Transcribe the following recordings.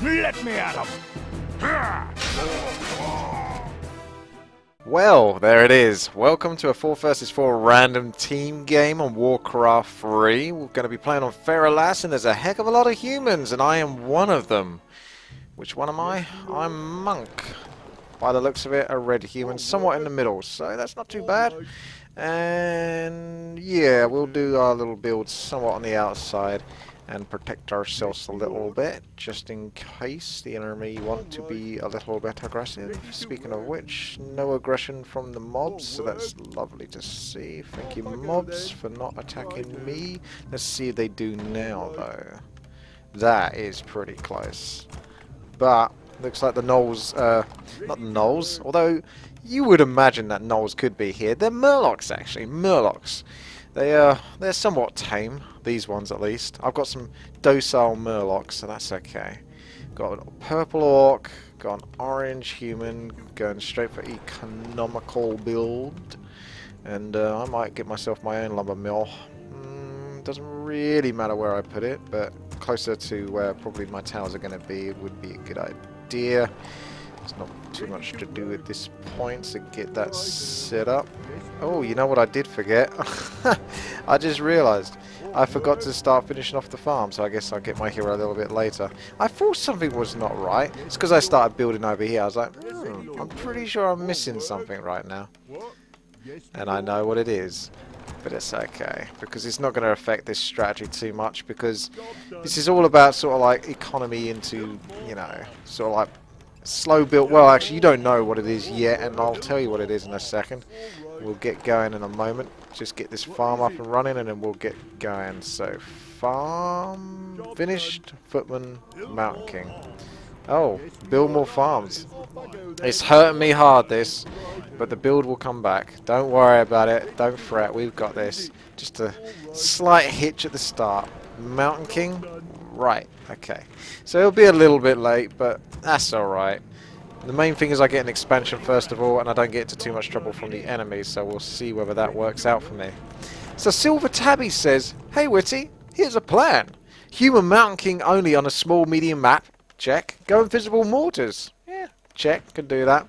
Let me at him! Well, there it is. Welcome to a 4 versus 4 random team game on Warcraft 3. We're going to be playing on Feralass, and there's a heck of a lot of humans, and I am one of them. Which one am I? I'm Monk. By the looks of it, a red human, somewhat in the middle, so that's not too bad. And yeah, we'll do our little build somewhat on the outside and protect ourselves a little bit, just in case the enemy want to be a little bit aggressive. Speaking of which, no aggression from the mobs, so that's lovely to see. Thank you, mobs, for not attacking me. Let's see if they do now, though. That is pretty close. But looks like the gnolls, not the gnolls, although you would imagine that gnolls could be here. They're murlocs, actually, murlocs. They're somewhat tame, these ones at least. I've got some docile murlocs, so that's okay. Got a purple orc, got an orange human, going straight for economical build. And I might get myself my own lumber mill. Doesn't really matter where I put it, but closer to where probably my towers are going to be would be a good idea. There's not too much to do at this point, so get that set up. Oh, you know what I did forget? I just realised I forgot to start finishing off the farm, so I guess I'll get my hero a little bit later. I thought something was not right. It's because I started building over here. I was like, I'm pretty sure I'm missing something right now. And I know what it is. But it's okay, because it's not going to affect this strategy too much, because this is all about sort of like economy into, you know, sort of like slow build. Well, actually, you don't know what it is yet, and I'll tell you what it is in a second. We'll get going in a moment. Just get this farm up and running, and then we'll get going. So, farm finished. Footman, Mountain King. Oh, build more farms. It's hurting me hard, this, but the build will come back. Don't worry about it. Don't fret. We've got this. Just a slight hitch at the start. Mountain King? Right. Okay. So it'll be a little bit late, but that's alright. The main thing is I get an expansion first of all, and I don't get into too much trouble from the enemies, so we'll see whether that works out for me. So Silver Tabby says, "Hey Witty, here's a plan. Human Mountain King only on a small medium map. Check. Go invisible mortars. Yeah, check. Can do that.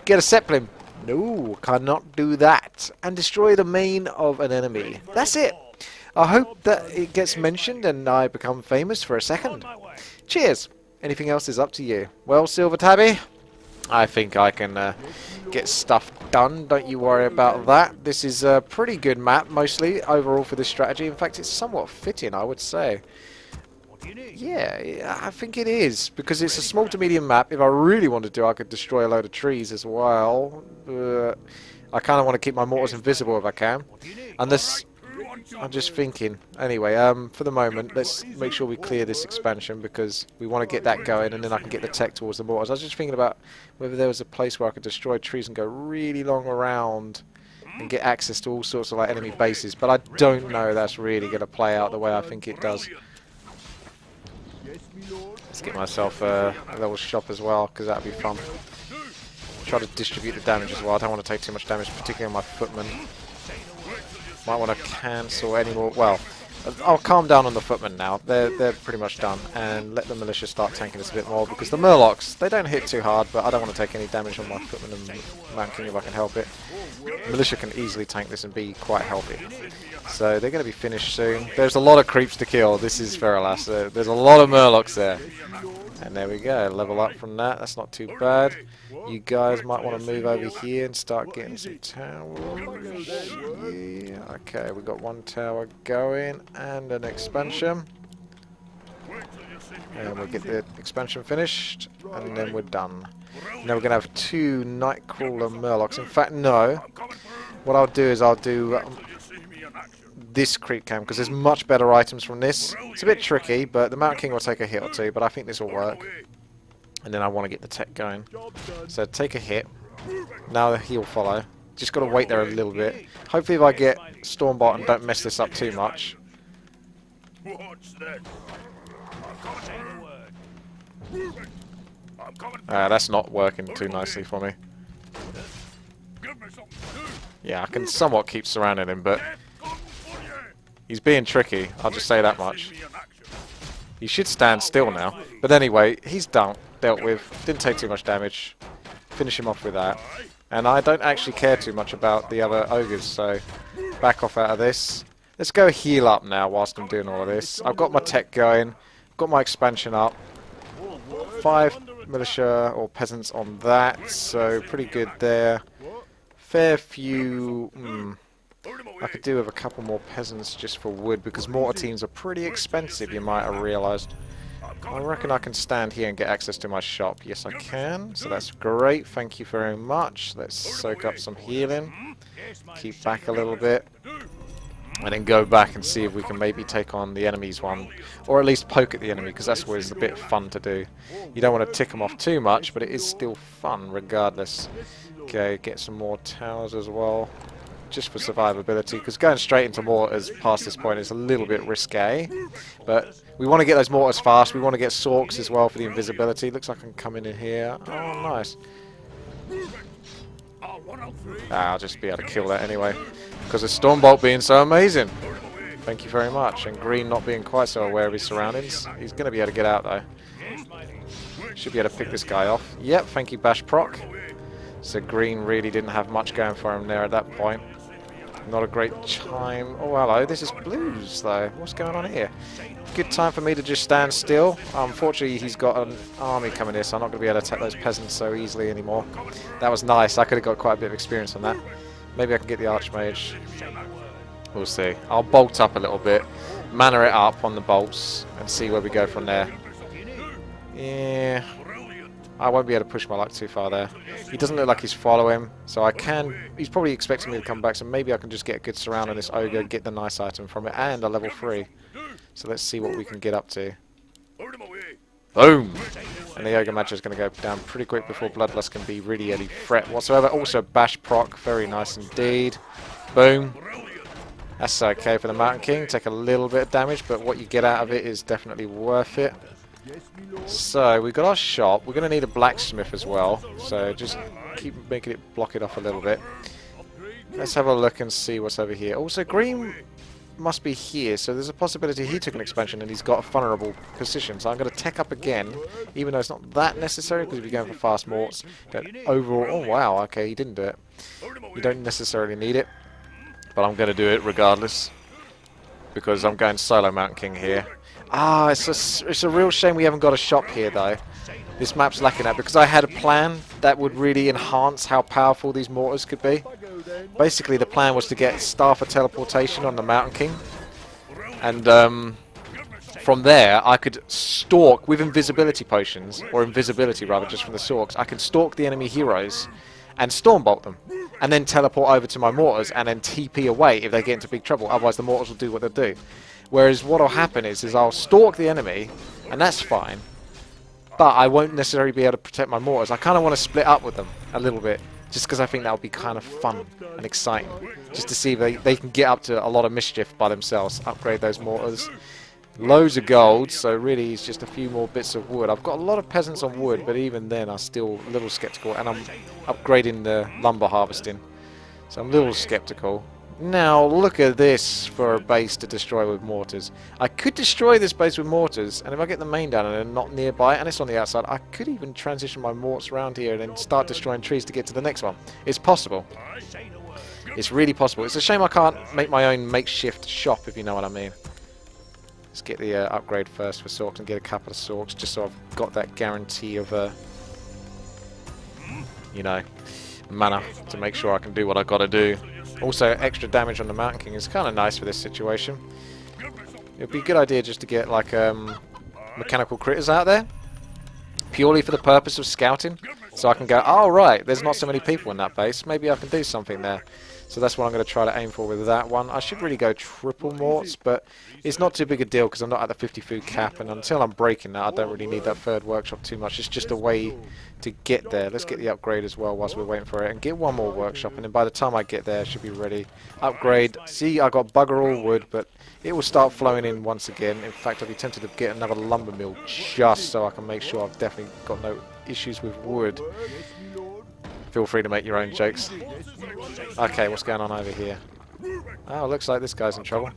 Get a Zeppelin. No, cannot do that. And destroy the main of an enemy. That's it. I hope that it gets mentioned and I become famous for a second. Cheers. Anything else is up to you." Well, Silver Tabby, I think I can get stuff done. Don't you worry about that. This is a pretty good map, mostly, overall for this strategy. In fact, it's somewhat fitting, I would say. Yeah, I think it is, because it's a small to medium map. If I really wanted to, I could destroy a load of trees as well. I kind of want to keep my mortars invisible if I can. And this, I'm just thinking. Anyway, for the moment, let's make sure we clear this expansion, because we want to get that going, and then I can get the tech towards the mortars. I was just thinking about whether there was a place where I could destroy trees and go really long around and get access to all sorts of like enemy bases, but I don't know that's really going to play out the way I think it does. Let's get myself a little shop as well, because that'll be fun. Try to distribute the damage as well. I don't want to take too much damage, particularly on my footmen. Might want to cancel any more. Well, I'll calm down on the footmen now. They're pretty much done, and let the militia start tanking us a bit more, because the murlocs, they don't hit too hard, but I don't want to take any damage on my footmen and Mountain King if I can help it. Militia can easily tank this and be quite healthy. So they're going to be finished soon. There's a lot of creeps to kill. This is Feralass. There's a lot of murlocs there. And there we go. Level up from that. That's not too bad. You guys might want to move over here and start getting some towers. Yeah. Okay, we've got one tower going and an expansion. And we'll get the expansion finished, and then we're done. Now we're going to have 2 Nightcrawler Murlocs. In fact, no. What I'll do is I'll do this creep cam, because there's much better items from this. It's a bit tricky, but the Mountain King will take a hit or two, but I think this will work. And then I want to get the tech going. So take a hit. Now he'll follow. Just got to wait there a little bit. Hopefully if I get Stormbot and don't mess this up too much. That's not working too nicely for me. Yeah, I can somewhat keep surrounding him, but he's being tricky. I'll just say that much. He should stand still now. But anyway, he's dealt with. Didn't take too much damage. Finish him off with that. And I don't actually care too much about the other ogres, so back off out of this. Let's go heal up now whilst I'm doing all of this. I've got my tech going. Got my expansion up. 5 militia or peasants on that, so pretty good there. Fair few... I could do with a couple more peasants just for wood, because mortar teams are pretty expensive, you might have realised. I reckon I can stand here and get access to my shop. Yes, I can, so that's great. Thank you very much. Let's soak up some healing. Keep back a little bit. And then go back and see if we can maybe take on the enemy's one. Or at least poke at the enemy, because that's always a bit fun to do. You don't want to tick them off too much, but it is still fun regardless. Okay, get some more towers as well. Just for survivability, because going straight into mortars past this point is a little bit risque. But we want to get those mortars fast. We want to get sorks as well for the invisibility. Looks like I can come in here. Oh, nice. I'll just be able to kill that anyway. Because of Stormbolt being so amazing. Thank you very much. And Green not being quite so aware of his surroundings. He's going to be able to get out though. Should be able to pick this guy off. Yep, thank you Bash Proc. So Green really didn't have much going for him there at that point. Not a great time. Oh, hello. This is Blues, though. What's going on here? Good time for me to just stand still. Unfortunately, he's got an army coming here, so I'm not going to be able to attack those peasants so easily anymore. That was nice. I could have got quite a bit of experience on that. Maybe I can get the Archmage. We'll see. I'll bolt up a little bit. Mana it up on the bolts and see where we go from there. Yeah. I won't be able to push my luck too far there. He doesn't look like he's following, so I can... He's probably expecting me to come back, so maybe I can just get a good surround on this ogre, get the nice item from it, and a level 3. So let's see what we can get up to. Boom! And the ogre match is going to go down pretty quick before Bloodlust can be really any threat whatsoever. Also Bash Proc, very nice indeed. Boom! That's okay for the Mountain King. Take a little bit of damage, but what you get out of it is definitely worth it. So, we've got our shop. We're going to need a blacksmith as well. So, just keep making it block it off a little bit. Let's have a look and see what's over here. Also, Green must be here. So, there's a possibility he took an expansion and he's got a vulnerable position. So, I'm going to tech up again. Even though it's not that necessary because we're going for fast morts. Overall, oh wow, okay, he didn't do it. You don't necessarily need it. But I'm going to do it regardless. Because I'm going solo Mountain King here. Ah, it's a real shame we haven't got a shop here though. This map's lacking that because I had a plan that would really enhance how powerful these mortars could be. Basically the plan was to get Staff of Teleportation on the Mountain King. And from there I could stalk with invisibility potions, or invisibility rather, just from the sorks. I can stalk the enemy heroes and Stormbolt them. And then teleport over to my mortars and then TP away if they get into big trouble. Otherwise the mortars will do what they'll do. Whereas what will happen is I'll stalk the enemy, and that's fine. But I won't necessarily be able to protect my mortars. I kind of want to split up with them a little bit, just because I think that would be kind of fun and exciting. Just to see if they can get up to a lot of mischief by themselves, upgrade those mortars. Loads of gold, so really it's just a few more bits of wood. I've got a lot of peasants on wood, but even then I'm still a little skeptical, and I'm upgrading the lumber harvesting. So I'm a little skeptical. Now, look at this for a base to destroy with mortars. I could destroy this base with mortars, and if I get the main down and they're not nearby, and it's on the outside, I could even transition my morts around here and then start destroying trees to get to the next one. It's possible. It's really possible. It's a shame I can't make my own makeshift shop, if you know what I mean. Let's get the upgrade first for sorks and get a couple of sorks, just so I've got that guarantee of, you know, mana to make sure I can do what I've got to do. Also, extra damage on the Mountain King is kind of nice for this situation. It would be a good idea just to get, like, mechanical critters out there. Purely for the purpose of scouting. So I can go, oh, right, there's not so many people in that base. Maybe I can do something there. So that's what I'm going to try to aim for with that one. I should really go triple morts, but it's not too big a deal because I'm not at the 50 food cap. And until I'm breaking that, I don't really need that third workshop too much. It's just a way to get there. Let's get the upgrade as well whilst we're waiting for it. And get one more workshop. And then by the time I get there, it should be ready. Upgrade. See, I got bugger all wood, but it will start flowing in once again. In fact, I'll be tempted to get another lumber mill just so I can make sure I've definitely got no issues with wood. Feel free to make your own jokes. Okay, what's going on over here? Oh, looks like this guy's in trouble.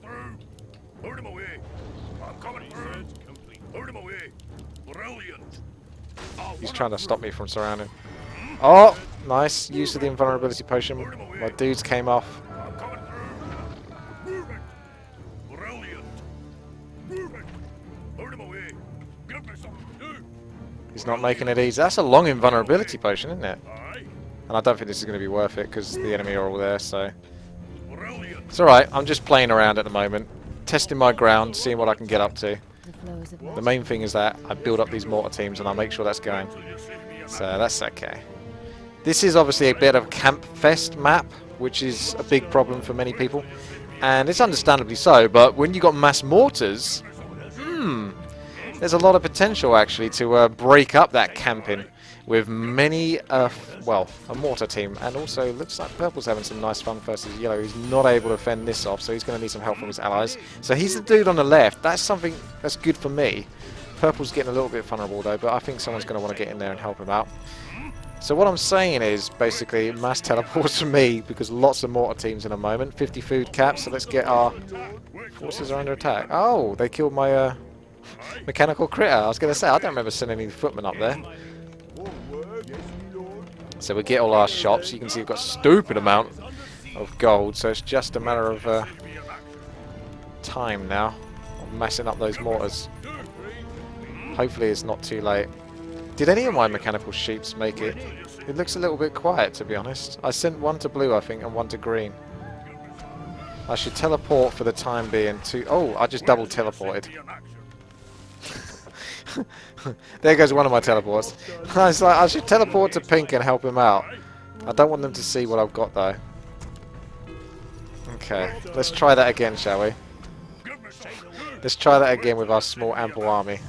He's trying to stop me from surrounding. Oh, nice. Use of the invulnerability potion. My dudes came off. He's not making it easy. That's a long invulnerability potion, isn't it? And I don't think this is going to be worth it because the enemy are all there, so... It's alright, I'm just playing around at the moment. Testing my ground, seeing what I can get up to. The main thing is that I build up these mortar teams and I make sure that's going. So that's okay. This is obviously a bit of a camp fest map, which is a big problem for many people. And it's understandably so, but when you got mass mortars... there's a lot of potential actually to break up that camping with many, well, a mortar team, and also looks like Purple's having some nice fun versus Yellow. He's not able to fend this off, so he's going to need some help from his allies. So he's the dude on the left. That's something that's good for me. Purple's getting a little bit vulnerable though, but I think someone's going to want to get in there and help him out. So what I'm saying is basically mass teleports for me because lots of mortar teams in a moment. 50 food caps, so let's get our forces are under attack. Oh, they killed my mechanical critter. I was going to say, I don't remember sending any footmen up there. So we get all our shops. You can see we've got a stupid amount of gold, so it's just a matter of time now of messing up those mortars. Hopefully it's not too late. Did any of my mechanical sheeps make it? It looks a little bit quiet, to be honest. I sent one to blue, I think, and one to green. I should teleport for the time being to... Oh, I just double teleported. There goes one of my teleports. I was like, I should teleport to pink and help him out. I don't want them to see what I've got, though. Okay, let's try that again, shall we? Let's try that again with our small, ample army.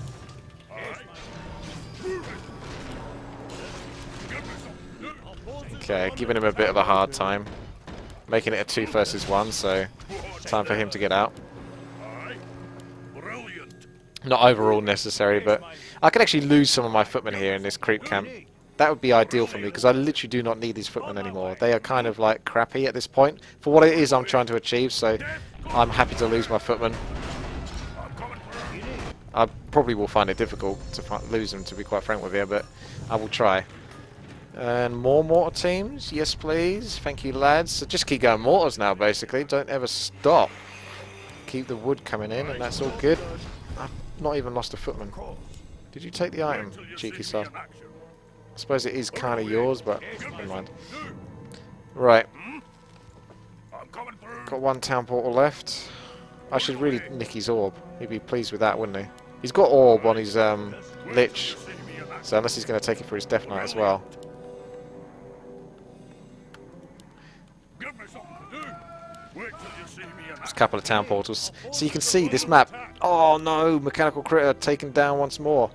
Okay, giving him a bit of a hard time. Making it a 2 versus 1, so time for him to get out. Not overall necessary, but I could actually lose some of my footmen here in this creep camp. That would be ideal for me, because I literally do not need these footmen anymore. They are kind of like crappy at this point, for what it is I'm trying to achieve, so I'm happy to lose my footmen. I probably will find it difficult to lose them, to be quite frank with you, but I will try. And more mortar teams, yes please, thank you lads. So just keep going mortars now basically, don't ever stop. Keep the wood coming in and that's all good. I've not even lost a footman. Did you take the item, cheeky son? I suppose it is kind of yours, but never mind. Right. Got one town portal left. I should really nick his orb. He'd be pleased with that, wouldn't he? He's got orb on his lich, so unless he's going to take it for his death knight as well. There's a couple of town portals. So you can see this map. Oh no, mechanical critter taken down once more.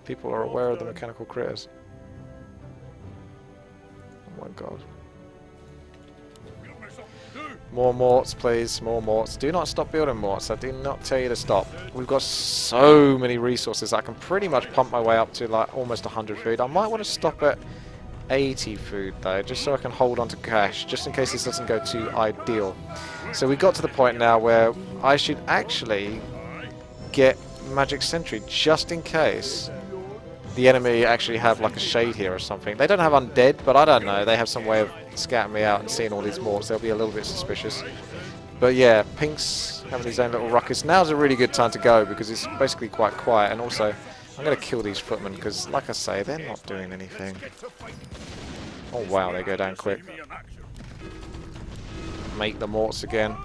People are aware of the mechanical critters. Oh my god. More morts, please. More morts. Do not stop building morts. I do not tell you to stop. We've got so many resources. I can pretty much pump my way up to like almost 100 food. I might want to stop at 80 food though, just so I can hold on to cash, just in case this doesn't go too ideal. So we got to the point now where I should actually get Magic Sentry, just in case the enemy actually have like a shade here or something. They don't have undead, but I don't know, they have some way of scouting me out and seeing all these morts. They'll be a little bit suspicious. But yeah, Pink's having his own little ruckus. Now's a really good time to go because it's basically quite quiet, and also I'm going to kill these footmen because, like I say, they're not doing anything. Oh wow, they go down quick. Make the morts again.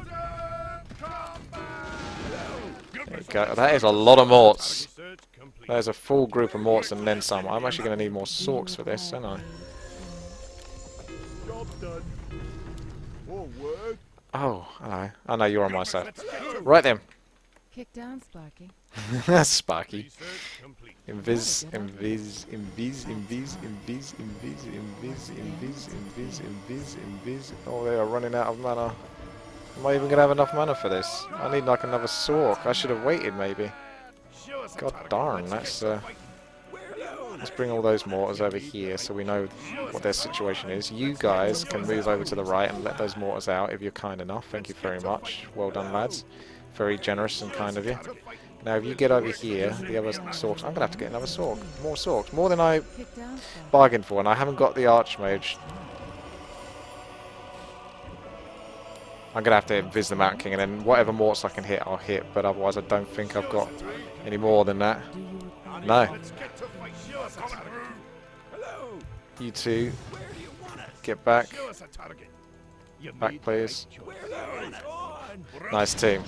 There you go. That is a lot of morts. There's a full group of morts and then some. I'm actually going to need more sorks for this, aren't I? Oh, hello. I know you're on my side. Right then. Kick down, Sparky. Sparky. Invis. Oh, they are running out of mana. Am I even going to have enough mana for this? I need like another sork. I should have waited maybe. God darn, that's let's bring all those mortars over here so we know what their situation is. You guys can move over to the right and let those mortars out if you're kind enough. Thank you very much. Well done, lads. Very generous and kind of you. Now if you get over here, the other Sorks, I'm going to have to get another Sork. More Sorks. More than I Kick down, Sparky. bargained for, and I haven't got the Archmage. I'm going to have to invis the Mountain King, and then whatever morts I can hit, I'll hit, but otherwise I don't think I've got any more than that. Do you require No. You two, get back. Back, please. Nice team.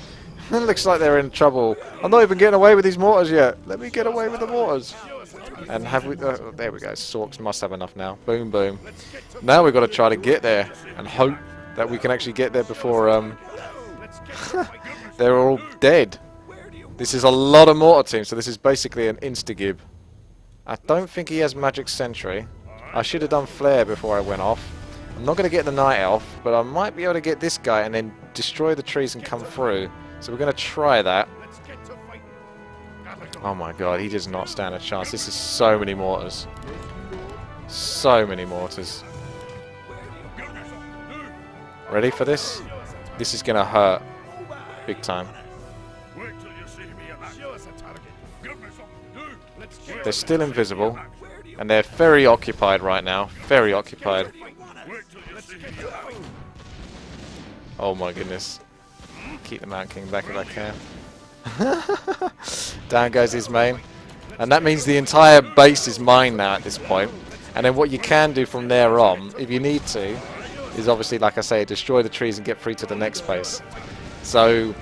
It looks like they're in trouble. I'm not even getting away with these mortars yet. Let me get away with the mortars. And have we... there we go. Sorks must have enough now. Boom, boom. Now we've got to try to get there and hope that we can actually get there before they're all dead. This is a lot of mortar teams, so this is basically an insta-gib. I don't think he has magic sentry. I should have done flare before I went off. I'm not going to get the night elf, but I might be able to get this guy and then destroy the trees and come through. So we're going to try that. Oh my god, he does not stand a chance. This is so many mortars. So many mortars. Ready for this? This is going to hurt. Big time. They're still invisible. And they're very occupied right now. Very occupied. Oh my goodness. Keep the Mountain King back if I can. Down goes his main. And that means the entire base is mine now at this point. And then what you can do from there on, if you need to, is obviously, like I say, destroy the trees and get through to the next base. So,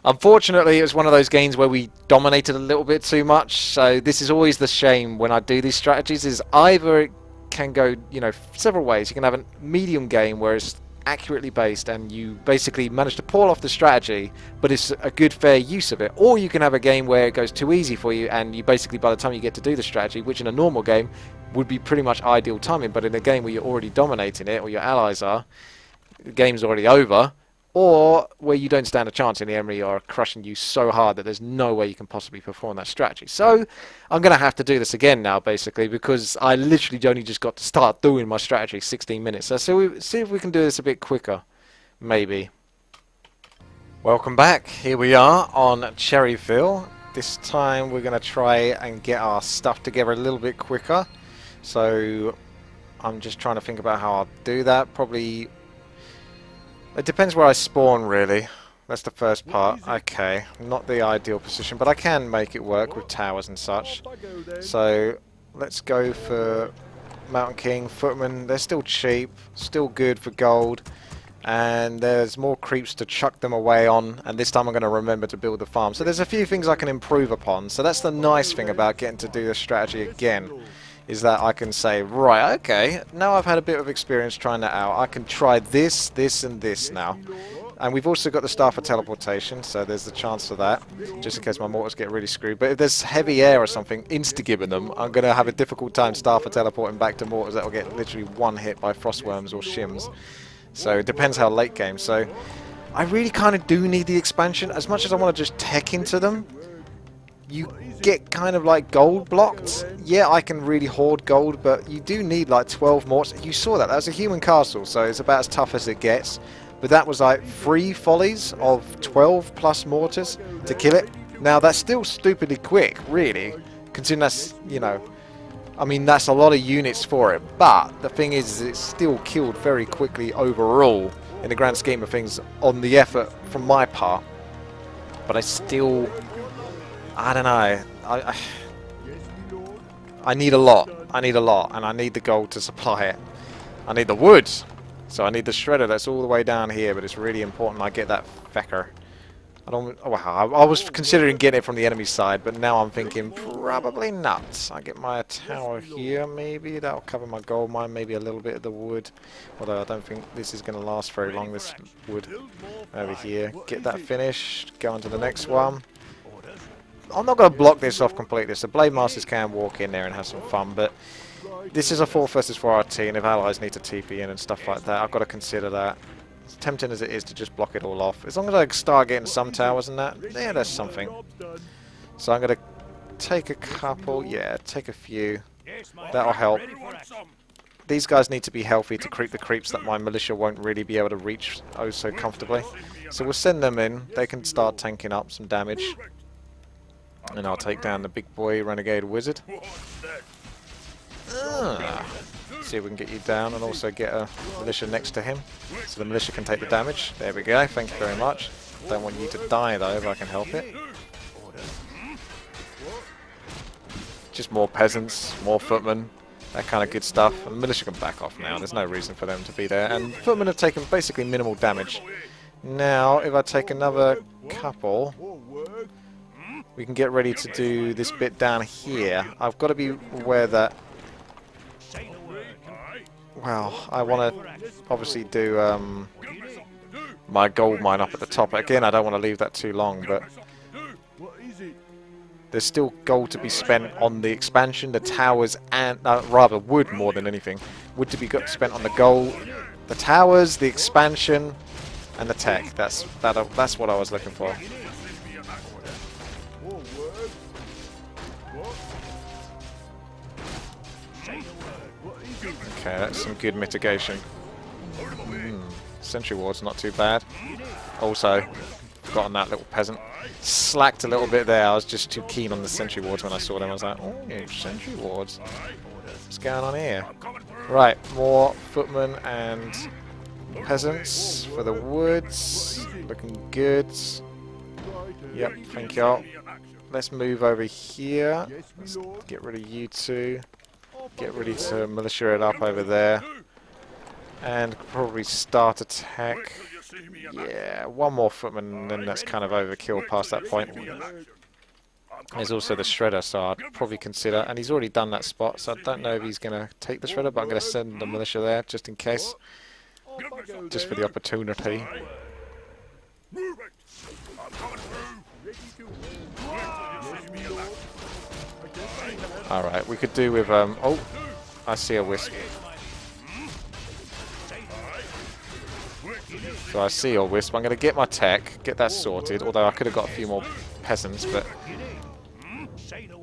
unfortunately, it was one of those games where we dominated a little bit too much. So this is always the shame when I do these strategies, is either it can go, you know, several ways. You can have a medium game where it's accurately based and you basically manage to pull off the strategy, but it's a good fair use of it. Or you can have a game where it goes too easy for you and you basically, by the time you get to do the strategy, which in a normal game would be pretty much ideal timing, but in a game where you're already dominating it, or your allies are, the game's already over. Or where you don't stand a chance and the enemy are crushing you so hard that there's no way you can possibly perform that strategy. So I'm going to have to do this again now, basically, because I literally only just got to start doing my strategy 16 minutes. So see if we can do this a bit quicker, maybe. Welcome back. Here we are on Cherryville. This time we're going to try and get our stuff together a little bit quicker. So I'm just trying to think about how I'll do that. Probably... it depends where I spawn, really. That's the first part. Okay, not the ideal position, but I can make it work with towers and such. So, let's go for Mountain King, Footman. They're still cheap, still good for gold. And there's more creeps to chuck them away on, and this time I'm going to remember to build the farm. So there's a few things I can improve upon. So that's the nice thing about getting to do the strategy again, is that I can say, right, okay, now I've had a bit of experience trying that out, I can try this, this, and this now. And we've also got the Staff of Teleportation, so there's the chance for that, just in case my mortars get really screwed. But if there's heavy air or something insta-gibbing them, I'm going to have a difficult time Staff of Teleporting back to mortars that will get literally one hit by frostworms or shims. So it depends how late game. So I really kind of do need the expansion. As much as I want to just tech into them, you get kind of like gold blocked. Yeah, I can really hoard gold, but you do need like 12 morts. You saw that. That was a human castle, so it's about as tough as it gets. But that was like 3 volleys of 12 plus mortars to kill it. Now that's still stupidly quick, really, considering that's, you know, I mean, that's a lot of units for it. But the thing is, it's still killed very quickly overall in the grand scheme of things on the effort from my part. But I still... I don't know. I need a lot. I need a lot, and I need the gold to supply it. I need the wood, so I need the shredder that's all the way down here. But it's really important I get that fecker. I don't. Oh, wow, I was considering getting it from the enemy side, but now I'm thinking probably not. I get my tower here, maybe that'll cover my gold mine. Maybe a little bit of the wood, although I don't think this is going to last very long. This wood over here. Get that finished. Go on to the next one. I'm not going to block this off completely, so Blade Masters can walk in there and have some fun, but this is a 4 versus 4 RT, and if allies need to TP in and stuff like that, I've got to consider that. As tempting as it is to just block it all off. As long as I start getting some towers and that, yeah, there's something. So I'm going to take a couple, yeah, take a few. That'll help. These guys need to be healthy to creep the creeps that my militia won't really be able to reach oh so comfortably. So we'll send them in, they can start tanking up some damage. And I'll take down the big boy renegade wizard. See if we can get you down and also get a militia next to him. So the militia can take the damage. There we go, thank you very much. Don't want you to die though if I can help it. Just more peasants, more footmen, that kind of good stuff. And the militia can back off now, there's no reason for them to be there. And footmen have taken basically minimal damage. Now, if I take another couple, we can get ready to do this bit down here. I've got to be aware that, well, I want to obviously do my gold mine up at the top. Again, I don't want to leave that too long, but there's still gold to be spent on the expansion, the towers, and rather wood more than anything. Wood to be spent on the gold, the towers, the expansion, and the tech. That's what I was looking for. Okay, that's some good mitigation. Sentry ward's not too bad. Also, forgotten that little peasant. Slacked a little bit there. I was just too keen on the sentry wards when I saw them. I was like, oh, sentry wards. What's going on here? Right, more footmen and peasants for the woods. Looking good. Yep, thank y'all. Let's move over here. Let's get rid of you two. Get ready to militia it up over there. And probably start attack. Yeah, one more footman and then that's kind of overkill past that point. There's also the shredder, so I'd probably consider, and he's already done that spot, so I don't know if he's going to take the shredder, but I'm going to send the militia there just in case. Just for the opportunity. Alright, we could do with, oh, I see a wisp. So I see your wisp. I'm going to get my tech, get that sorted, although I could have got a few more peasants, but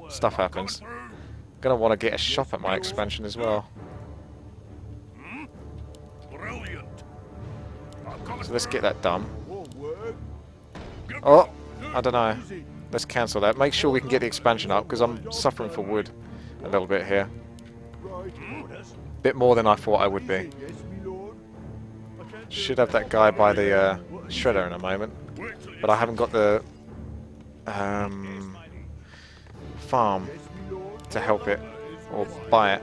stuff happens. I'm going to want to get a shop at my expansion as well. So let's get that done. Oh, I don't know. Let's cancel that. Make sure we can get the expansion up, because I'm suffering for wood a little bit here. Bit more than I thought I would be. Should have that guy by the shredder in a moment, but I haven't got the farm to help it or buy it.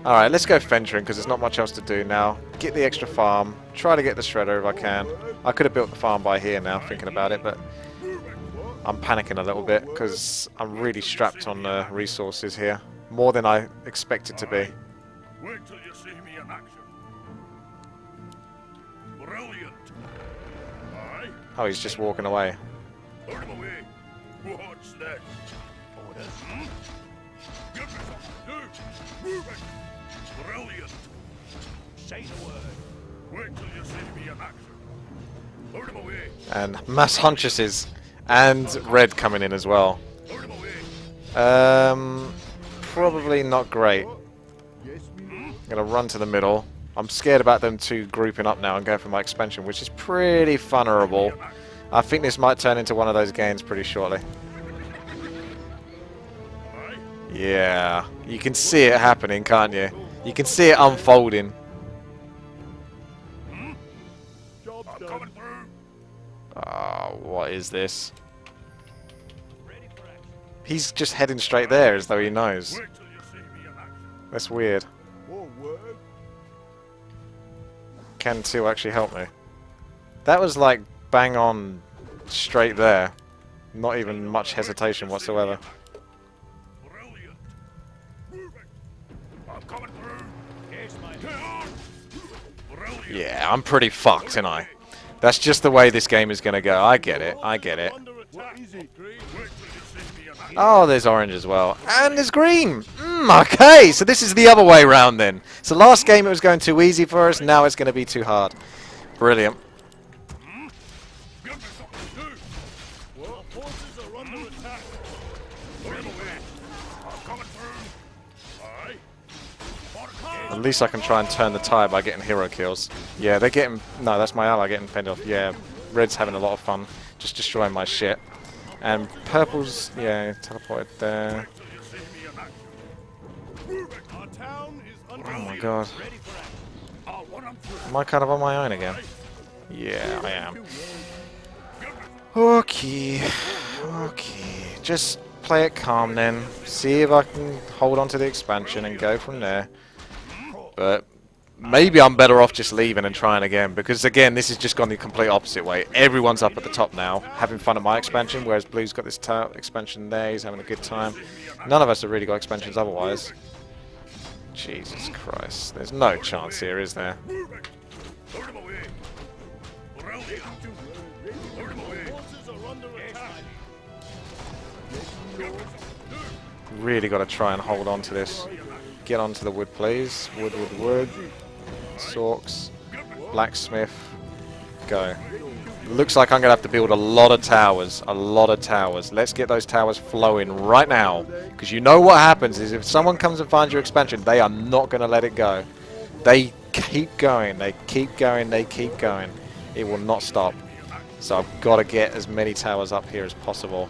Alright, let's go venturing because there's not much else to do now. Get the extra farm, try to get the shredder if I can. I could have built the farm by here now, thinking about it, but I'm panicking a little bit because I'm really strapped on the resources here. More than I expected to be. Wait till you see me in action. Brilliant. Aye. Oh, he's just walking away. Put him away. What's that? Order. Give me something to do. Move it. Brilliant. Say the word. Wait till you see me in action. Put him away. And mass huntresses and red coming in as well. Put him away. Probably not great. I'm gonna run to the middle. I'm scared about them two grouping up now and going for my expansion, which is pretty vulnerable. I think this might turn into one of those games pretty shortly. Yeah, you can see it happening, can't you? You can see it unfolding. Oh, what is this? He's just heading straight there as though he knows. That's weird. Can 2 actually help me? That was like bang on straight there. Not even much hesitation whatsoever. Yeah, I'm pretty fucked, ain't I? That's just the way this game is gonna go. I get it. I get it. Oh, there's orange as well. And there's green! Okay, so this is the other way around then. So last game it was going too easy for us, now it's going to be too hard. Brilliant. At least I can try and turn the tide by getting hero kills. Yeah, they're getting... No, that's my ally getting fended off. Yeah, Red's having a lot of fun. just destroying my shit. And purple's, yeah, teleported there. Our town is under Oh my siege. god. Ready for action. I'll run 'em through. Am I kind of on my own again? Yeah, I am. Okay. Okay. Just play it calm then. See if I can hold on to the expansion and go from there. But maybe I'm better off just leaving and trying again, because again, this has just gone the complete opposite way. Everyone's up at the top now, having fun at my expansion, whereas Blue's got this expansion there, he's having a good time. None of us have really got expansions otherwise. Jesus Christ, there's no chance here, is there? Put 'em away. Brilliant. Put 'em away. Forces are under attack. Really got to try and hold on to this. Get onto the wood, please. Wood, wood, wood. Sorks. Blacksmith. Go. Looks like I'm going to have to build a lot of towers. A lot of towers. Let's get those towers flowing right now. Because you know what happens is if someone comes and finds your expansion, they are not going to let it go. They keep going. They keep going. They keep going. It will not stop. So I've got to get as many towers up here as possible.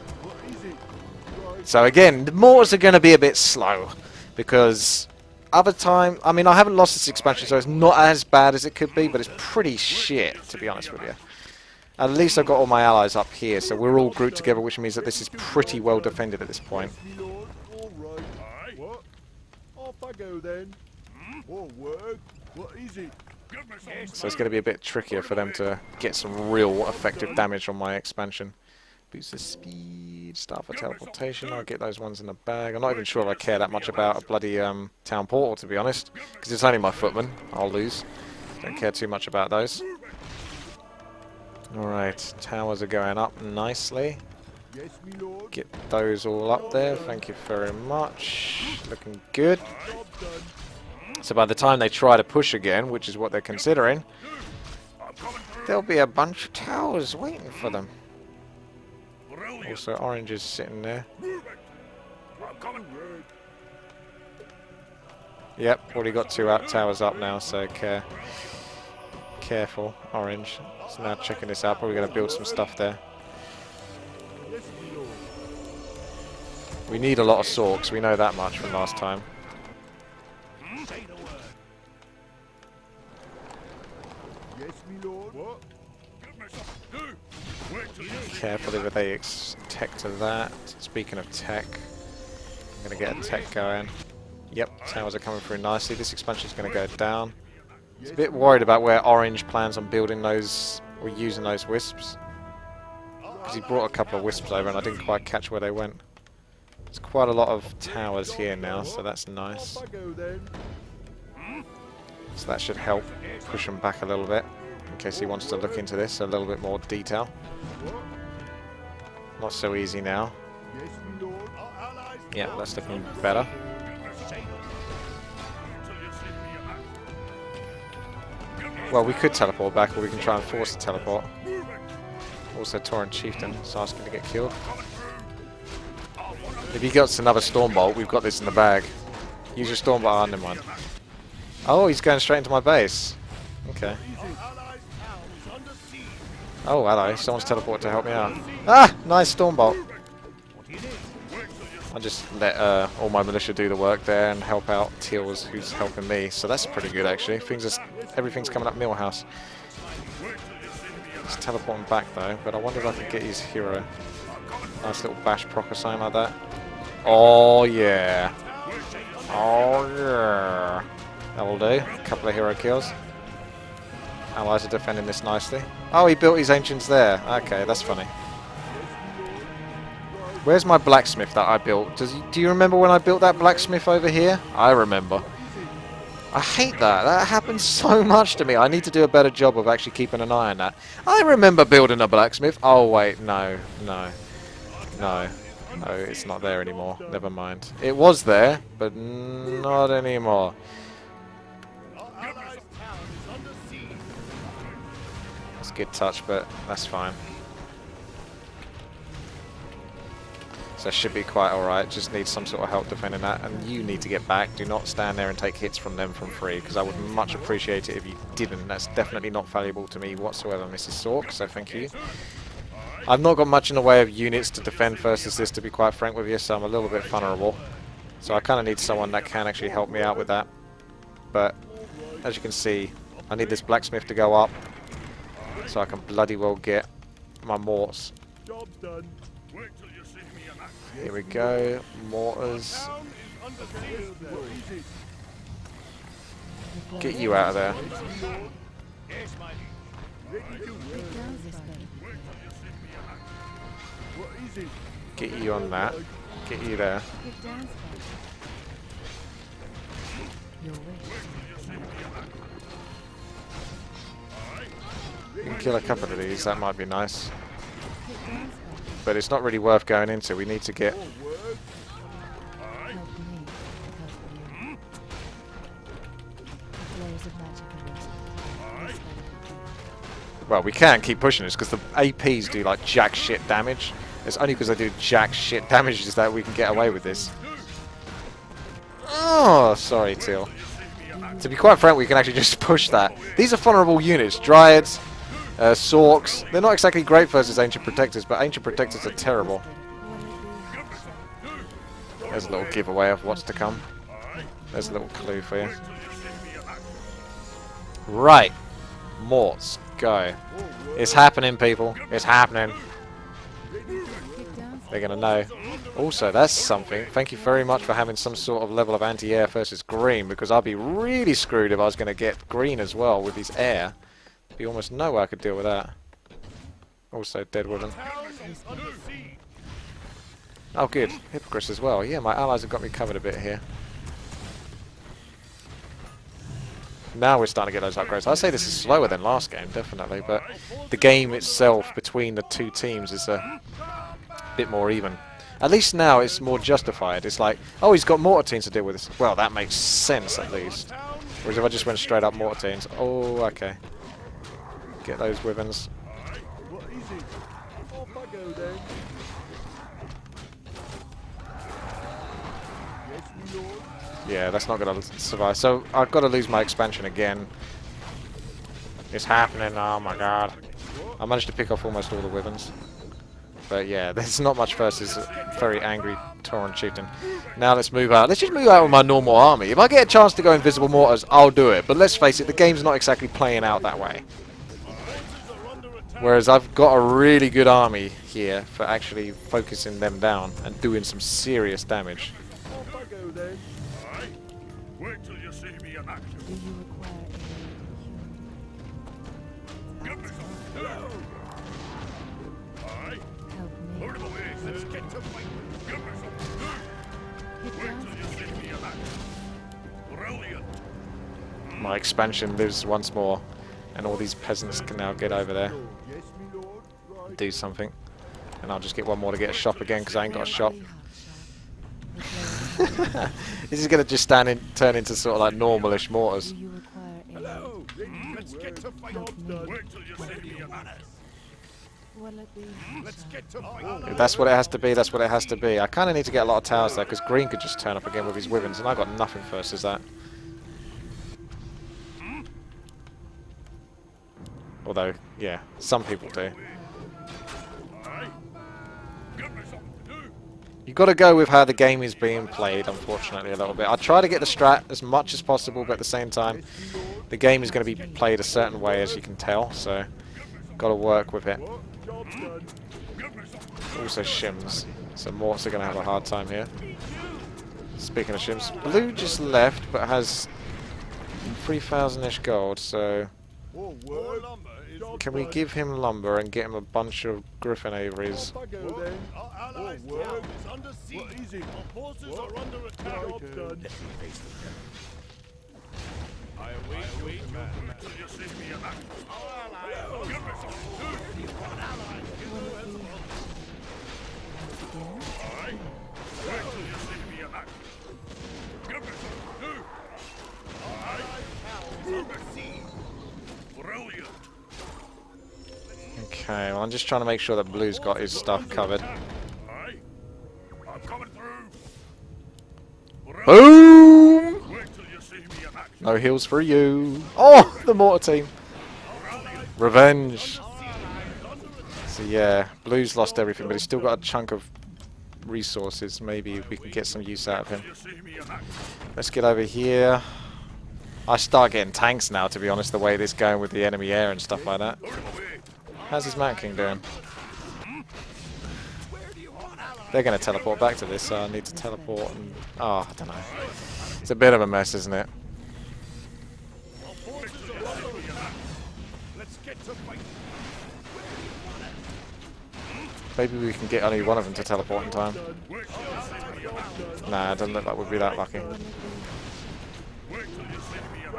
So again, the mortars are going to be a bit slow. Because other time, I mean, I haven't lost this expansion, so it's not as bad as it could be, but it's pretty shit, to be honest with you. At least I've got all my allies up here, so we're all grouped together, which means that this is pretty well defended at this point. Aye. What? Off I go then. More work. What is it? Give me some. So it's going to be a bit trickier for them to get some real effective damage on my expansion. Boost the speed, start for teleportation, I'll get those ones in the bag. I'm not even sure if I care that much about a bloody town portal, to be honest, because it's only my footmen. I'll lose. Don't care too much about those. Alright, towers are going up nicely. Yes, me lord. Get those all up there, thank you very much. Looking good. Job done. So by the time they try to push again, which is what they're considering, I'm coming through. there'll be a bunch of towers waiting for them. Brilliant. Also, orange is sitting there. Move it. I'm coming. Yep, already got two towers up now, so careful, orange. So now checking this out, probably going to build some stuff there. Yes, me lord. We need a lot of sorks, we know that much from last time. Say the word. Yes, me lord. What? Give me some. Do. Wait till you see Carefully with the tech to that. Speaking of tech, I'm going to get a tech going. Yep, towers are coming through nicely. This expansion is going to go down. I was a bit worried about where orange plans on building those, or using those wisps. Because he brought a couple of wisps over and I didn't quite catch where they went. There's quite a lot of towers here now, so that's nice. Off I go then. So that should help push him back a little bit, in case he wants to look into this a little bit more detail. What? Not so easy now. Yes, me lord. our allies. Yeah, that's looking better. Say the word. Till you see me act. Give me Well, we could teleport back, or we can try and force a teleport. move it. Also, Torrent Chieftain is asking to get killed. Coming through. I'll run 'em. If he gets another Stormbolt, we've got this in the bag. Use your Stormbolt, never mind. Oh, he's going straight into my base. Okay. Our allies' town is under siege. Oh, hello. Someone's teleported to help me out. Ah! Nice Stormbolt. What do you need? Wait till you see. I just let all my militia do the work there and help out Teals, who's helping me. So that's pretty good, actually. Everything's coming up Millhouse. He's teleporting back, though. But I wonder if I can get his hero. Nice little bash proc or something like that. Oh, yeah. Oh, yeah. That will do. A couple of hero kills. Allies are defending this nicely. Oh, he built his ancients there. Okay, that's funny. Where's my blacksmith that I built? Do you remember when I built that blacksmith over here? I remember. I hate that. That happens so much to me. I need to do a better job of actually keeping an eye on that. I remember building a blacksmith. Oh, wait. No. No. No. No, it's not there anymore. Never mind. It was there, but not anymore. Our allies' town is under siege. That's a good touch, but that's fine. So that should be quite alright. Just need some sort of help defending that. And you need to get back. Do not stand there and take hits from them from free, because I would much appreciate it if you didn't. That's definitely not valuable to me whatsoever, Mrs. Sork, so thank you. I've not got much in the way of units to defend versus this, to be quite frank with you, so I'm a little bit vulnerable. So I kind of need someone that can actually help me out with that. But, as you can see, I need this blacksmith to go up, so I can bloody well get my morts. Job done. Wait till you see me in action. Here we go, mortars. Town is under siege. What is it? Get you out of there. Yes, my liege. Ready to work. Kick down, Sparky. Wait till you see me in action. What is it? Get you on that. Get you there. Kick down, Sparky. Your wish. We can kill a couple of these, that might be nice. Kick down, Sparky. But it's not really worth going into. We need to get... Help me to help you. The flares of magic are risen. Well, we can't keep pushing this because the APs do like jack shit damage. It's only because they do jack shit damage is that we can get away with this. Oh, sorry, Teal. To be quite frank, we can actually just push that. These are vulnerable units. Dryads, Sorks. They're not exactly great versus Ancient Protectors, but Ancient Protectors are terrible. There's a little giveaway of what's to come. There's a little clue for you. Right. Morts. Go. It's happening, people. It's happening. Kick down, They're going to know. Also, that's something. Thank you very much for having some sort of level of anti-air versus green, because I'd be really screwed if I was going to get green as well with his air. There'd be almost no way I could deal with that. Also, dead woman. Town is under siege. Oh, good. Hypocrites as well. Yeah, my allies have got me covered a bit here. Now we're starting to get those upgrades. I'd say this is slower than last game, definitely, but the game itself between the two teams is a bit more even. At least now it's more justified. It's like, oh, he's got mortar teams to deal with this. Well, that makes sense at least. Whereas if I just went straight up mortar teams, oh, okay. Get those wyverns. What is it? Off I go then. Yes, my lord. Yeah, that's not going to survive. So I've got to lose my expansion again. It's happening. Oh my god. I managed to pick off almost all the wyverns. But yeah, there's not much versus a very angry Tauren chieftain. Now let's move out. Let's just move out with my normal army. If I get a chance to go invisible mortars, I'll do it. But let's face it, the game's not exactly playing out that way. Whereas I've got a really good army here for actually focusing them down and doing some serious damage. Off I go then. Wait till you see me in action. do you require aid? Give me some. Aye. Help me. Hurry away. Let's get to fight. Give me some. Kick Wait down, till you see me in action. Brilliant. My expansion lives once more, and all these peasants can now get over there, Yes, my lord. Right. do something. And I'll just get one more to get a shop again because I ain't got a shop. The flares of magic. This is going to just turn into sort of like normalish mortars. Do you require aid? Hello. Let's get to fight. Help me. Wait till you see me in action. Will it be? Let's get to fight. If that's what it has to be, that's what it has to be. I kind of need to get a lot of towers there because green could just turn up again with his wyverns, and I got nothing versus that. Although, yeah, some people do. Aye. Give me something to do. You've got to go with how the game is being played, unfortunately, a little bit. I try to get the strat as much as possible, but at the same time, the game is going to be played a certain way, as you can tell, so got to work with it. What? Job done. Give me something. Also shims, so morts are going to have a hard time here. Speaking of shims, blue just left, but has 3,000-ish gold, so More work. lumber is Job can we done. give him lumber and get him a bunch of griffin aviaries? Off I go then. our allies' More town work. is under siege. What is it? Our forces What? are under attack. Job done. I await till you see me in action. Our allies. Give me something to do. Aye. Wait till you see me in action. Give me something to do. Aye. Under siege. Brilliant. Okay, well I'm just trying to make sure that blue's got his stuff covered. Aye. I'm coming through. Boom! Wait till you see me in action. No heals for you. Oh, the mortar team. Revenge. This So yeah, Blue's lost everything, but he's still got a chunk of resources. Maybe we can get some use out of him. Let's get over here. I start getting tanks now, to be honest, the way this is going with the enemy air and stuff like that. How's his Mountain King doing? They're going to teleport back to this, so I need to teleport and... Oh, I don't know. It's a bit of a mess, isn't it? Maybe we can get only one of them to teleport in time. Nah, it doesn't look like we'll be that lucky.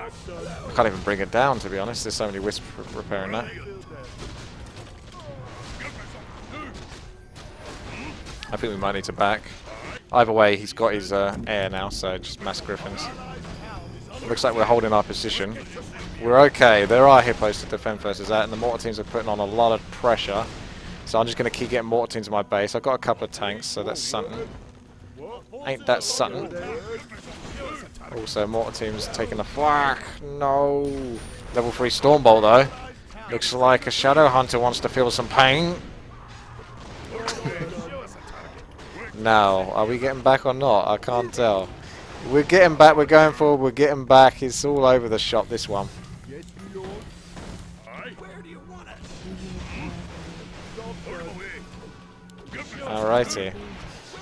I can't even bring it down, to be honest. There's so many wisps repairing that. I think we might need to back. Either way, he's got his air now, so just mass griffins. Looks like we're holding our position. We're okay. There are hippos to defend versus that, and the mortar teams are putting on a lot of pressure. So I'm just going to keep getting mortar teams in my base. I've got a couple of tanks, so that's something. Ain't that something? Also, mortar teams taking the flak. No. Level 3 Stormbolt, though. Looks like a Shadow Hunter wants to feel some pain. Now, are we getting back or not? I can't tell. We're getting back, we're going forward, we're getting back. It's all over the shop, this one. Alrighty.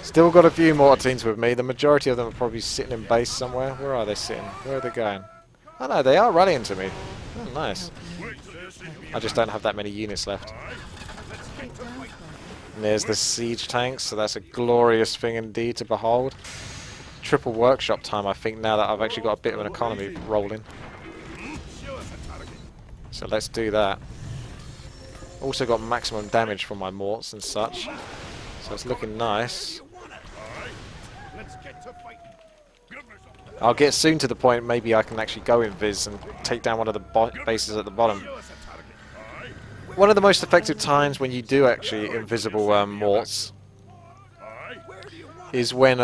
Still got a few mortar teams with me. The majority of them are probably sitting in base somewhere. Where are they sitting? Where are they going? Oh no, they are running into me. Oh, nice. I just don't have that many units left. And there's the siege tanks, so that's a glorious thing indeed to behold. Triple workshop time, I think, now that I've actually got a bit of an economy rolling. So let's do that. Also got maximum damage from my morts and such. So it's looking nice. I'll get soon to the point maybe I can actually go invis and take down one of the bases at the bottom. One of the most effective times when you do actually invisible morts is when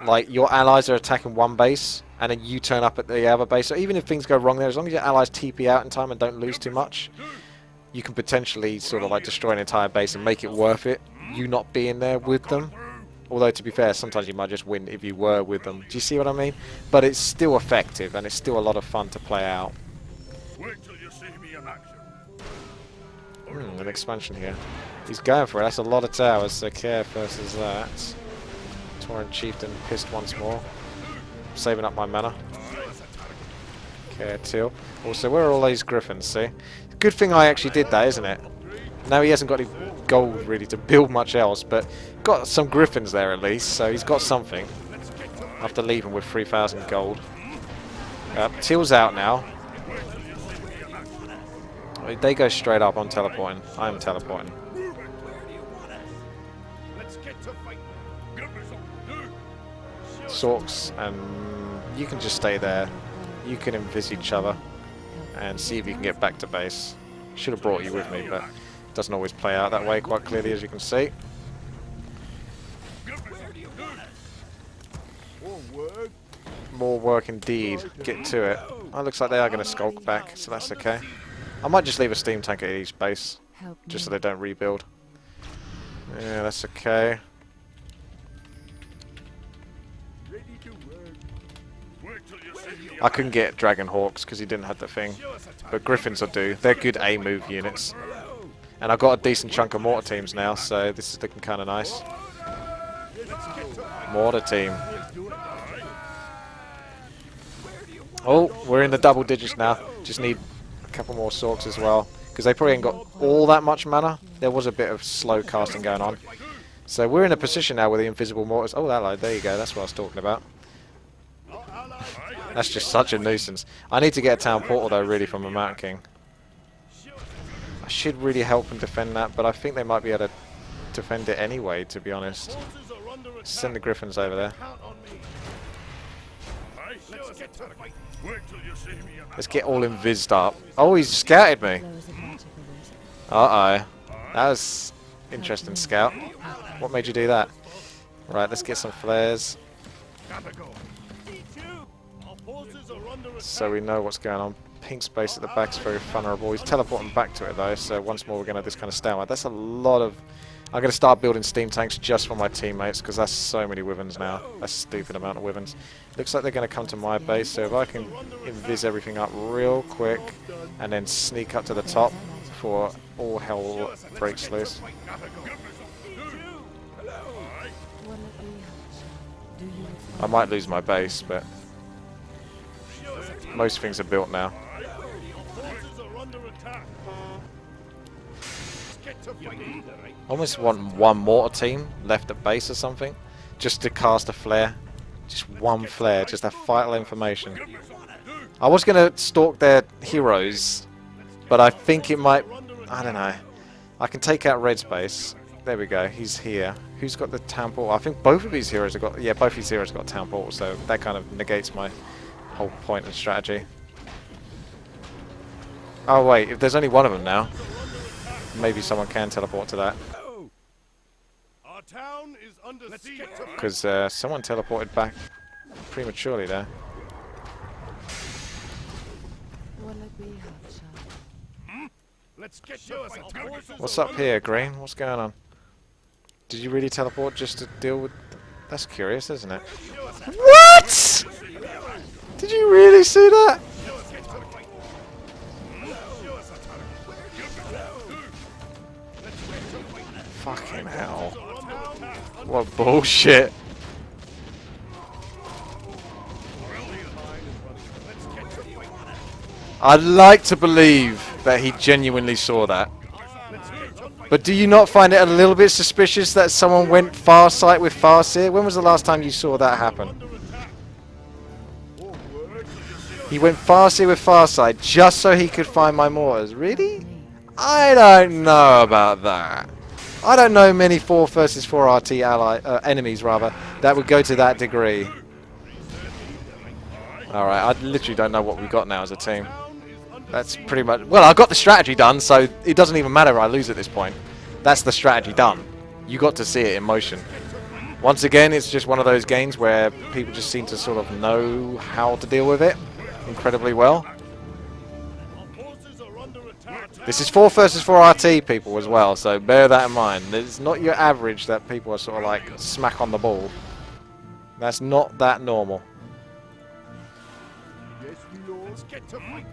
like your allies are attacking one base and then you turn up at the other base. So even if things go wrong there, as long as your allies TP out in time and don't lose too much, you can potentially sort of like destroy an entire base and make it worth it, you not being there with them. Although, to be fair, sometimes you might just win if you were with them. Do you see what I mean? But it's still effective, and it's still a lot of fun to play out. An expansion here. He's going for it. That's a lot of towers, so care versus that. Torrent Chieftain pissed once more. Saving up my mana. Care till. Also, where are all these griffins, see? Good thing I actually did that, isn't it? Now he hasn't got any gold really to build much else, but got some griffins there at least, so he's got something. I have to leave him with 3,000 gold. Till's out now. They go straight up. I'm teleporting. I'm teleporting. Sorks, and you can just stay there. You can invis each other and see if you can get back to base. Should have brought you with me, but it doesn't always play out that way quite clearly, as you can see. More work indeed. Get to it. Oh, looks like they are going to skulk back, so that's okay. I might just leave a steam tank at each base, just so they don't rebuild. Yeah, that's okay. I couldn't get Dragon Hawks because he didn't have the thing, but Griffins will do. They're good A move units. And I've got a decent chunk of mortar teams now, so this is looking kind of nice. Mortar team. Oh, we're in the double digits now. Just need a couple more sorks as well, because they probably ain't got all that much mana. There was a bit of slow casting going on. So we're in a position now with the invisible mortars. Oh, hello, there you go. That's what I was talking about. That's just such a nuisance. I need to get a town portal though, really, from a Mountain King. I should really help them defend that, but I think they might be able to defend it anyway, to be honest. Send the Griffins over there. Let's get all invised up. Oh, he's scouted me. Uh-oh. That was interesting, scout. What made you do that? Right, let's get some flares. So we know what's going on. pink space at the back is very vulnerable. He's teleporting back to it though, so once more we're going to have this kind of stalemate. That's a lot of... I'm going to start building steam tanks just for my teammates, because that's so many wyverns now. That's a stupid amount of wyverns. Looks like they're going to come to my base, so if I can invis everything up real quick, and then sneak up to the top before all hell breaks loose. Will it be? Do you I might lose my base, but most things are built now. Forces are under attack. Get to fighting. I almost want one mortar team left at base or something, just to cast a flare. Just one flare, just have vital information. I was going to stalk their heroes, but I think it might... I don't know. I can take out red space. There we go, he's here. Who's got the town portal? I think both of these heroes have got... Yeah, both of these heroes have got town portal, so that kind of negates my whole point and strategy. Oh wait, if there's only one of them now, maybe someone can teleport to that. Our town is under siege. Because someone teleported back prematurely there. will it be Hatsha? Let's get to us. What's up here, Green? What's going on? Did you really teleport just to deal with... That's curious, isn't it? What?! Did you really see that? Fucking hell. What bullshit. I'd like to believe that he genuinely saw that. But do you not find it a little bit suspicious that someone went Farsight with Farseer? When was the last time you saw that happen? He went Farseer with Farsight just so he could find my mortars. Really? I don't know about that. I don't know many 4 versus 4 RT enemies rather that would go to that degree. Alright, I literally don't know what we've got now as a team. That's pretty much... Well, I got the strategy done, so it doesn't even matter if I lose at this point. That's the strategy done. You got to see it in motion. Once again, it's just one of those games where people just seem to sort of know how to deal with it incredibly well. This is 4 versus 4 RT people as well, so bear that in mind. It's not your average that people are sort of like smack on the ball. That's not that normal. Yes, my lord. Let's get to fight.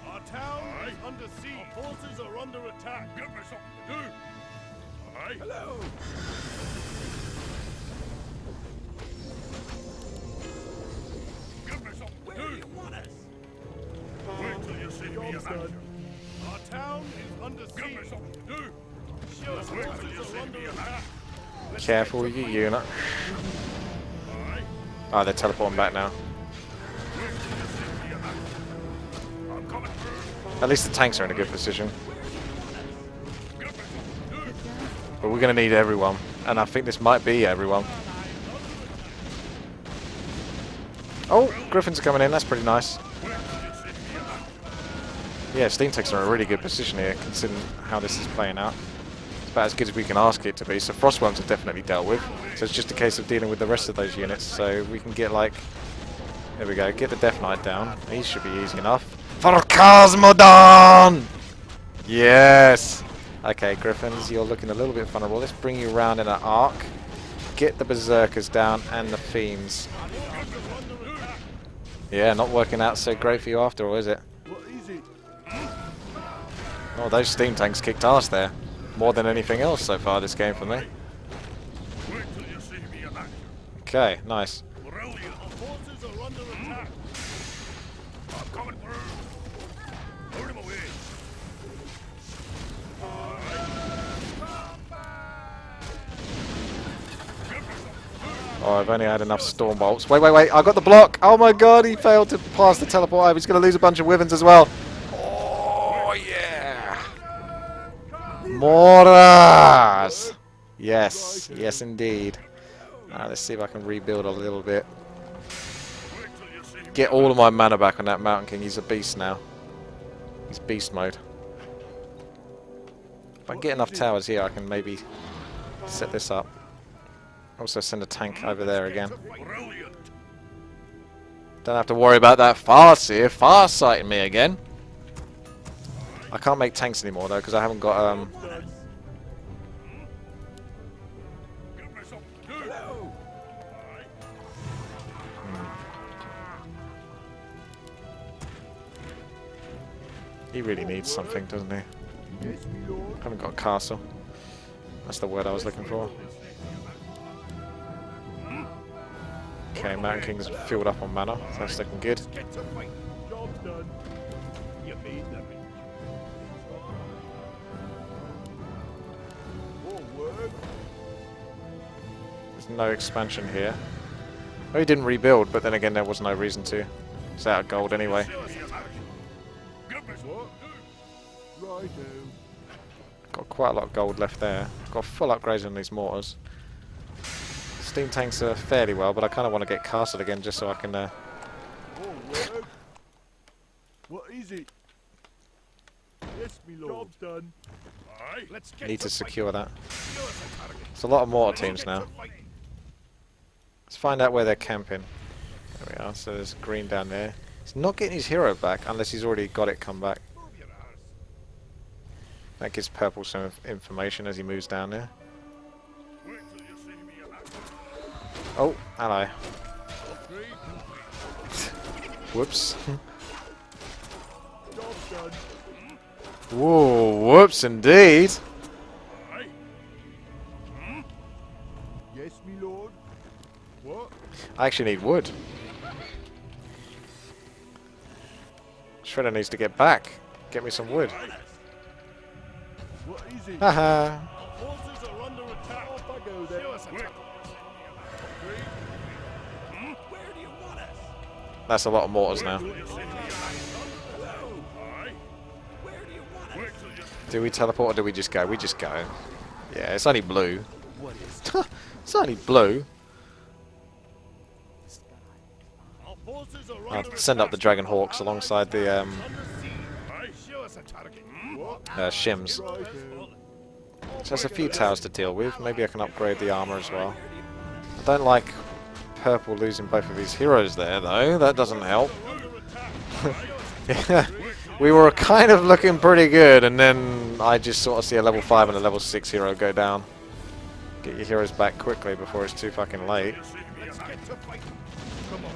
Our town is under siege. Our forces are under attack. Give me something to do. Aye. Hello. Give me something to do. Where do you want us? Wait till you see me in action. Our town is under siege. Give me something to do. Show us wait till you see me in action. Careful with your unit. Aye. Oh, they're teleporting back now. I'm coming through. At least the tanks are in a good position. But we're going to need everyone. And I think this might be everyone. Oh, Griffins are coming in. That's pretty nice. Yeah, Steam Techs are in a really good position here, considering how this is playing out. It's about as good as we can ask it to be. So Frostworms are definitely dealt with. So it's just a case of dealing with the rest of those units. So we can get like... There we go. Get the Death Knight down. He should be easy enough. For Cosmodon! Yes! Okay, Griffins, you're looking a little bit vulnerable. Let's bring you around in an arc. Get the Berserkers down and the Fiends. Yeah, not working out so great for you after all, is it? What is it? Oh, those Steam Tanks kicked ass there. More than anything else so far this game for me. Wait till you see me in action. Okay, nice. Brilliant. Our forces are under attack. I'm coming through. Put him away. Oh, I've only had enough Storm Bolts. Wait, wait, wait. I got the block. Oh my god, he failed to pass the teleport over. He's going to lose a bunch of Wyverns as well. Oh, yeah. Mortars. Yes. Yes, indeed. Let's see if I can rebuild a little bit. Get all of my mana back on that Mountain King. He's a beast now. He's beast mode. If I can get enough towers here, I can maybe set this up. Also send a tank over there again. Brilliant. Don't have to worry about that far-sighting me again. I can't make tanks anymore though because I haven't got Give me something to do. Hello. He really needs something, doesn't he? Yes, me lord. Haven't got a castle. That's the word I was looking for. Okay, Mountain King's filled up on mana, so that's looking good. Get to fight. Job's done. You made them. More work. There's no expansion here. Oh, he didn't rebuild, but then again there was no reason to. It's out of gold anyway. Give me What? Righto. Got quite a lot of gold left there. Got full upgrades on these mortars. Steam tanks are fairly well, but I kind of want to get castled again just so I can... More work. What is it? Yes, me lord. Job's done. Aye. Let's get need to fight. secure that. Show us a target. It's a lot of mortar teams Get now. to fighting. Let's find out where they're camping. There we are. So there's green down there. He's not getting his hero back unless he's already got it come back. Move your arse. That gives purple some information as he moves down there. Wait till you see me in action. Oh, hello. Upgrade complete. Whoops. Job's done. Whoa, whoops indeed. Aye. Yes, me lord. What? I actually need wood. Shredder needs to get back. Get me some wood. What is it? Haha. Forces are under attack. Off I go then. Show us a target. Where do you want us? That's a lot of mortars now. Aye. Where do you want us? Wait till you Do we teleport or do we just go? We just go. Yeah, it's only blue. What is It's only blue. Our forces are I'll under send up the attack. Dragon Hawks alongside the Under siege. Aye. Show us a target. What? shims. Righto. So there's a few towers to deal with. Maybe I can upgrade the armor as well. I don't like purple losing both of his heroes there though. That doesn't help. Yeah. We were kind of looking pretty good, and then I just sort of see a level 5 and a level 6 hero go down. Get your heroes back quickly before it's too fucking late. Let's get to fight. Come on.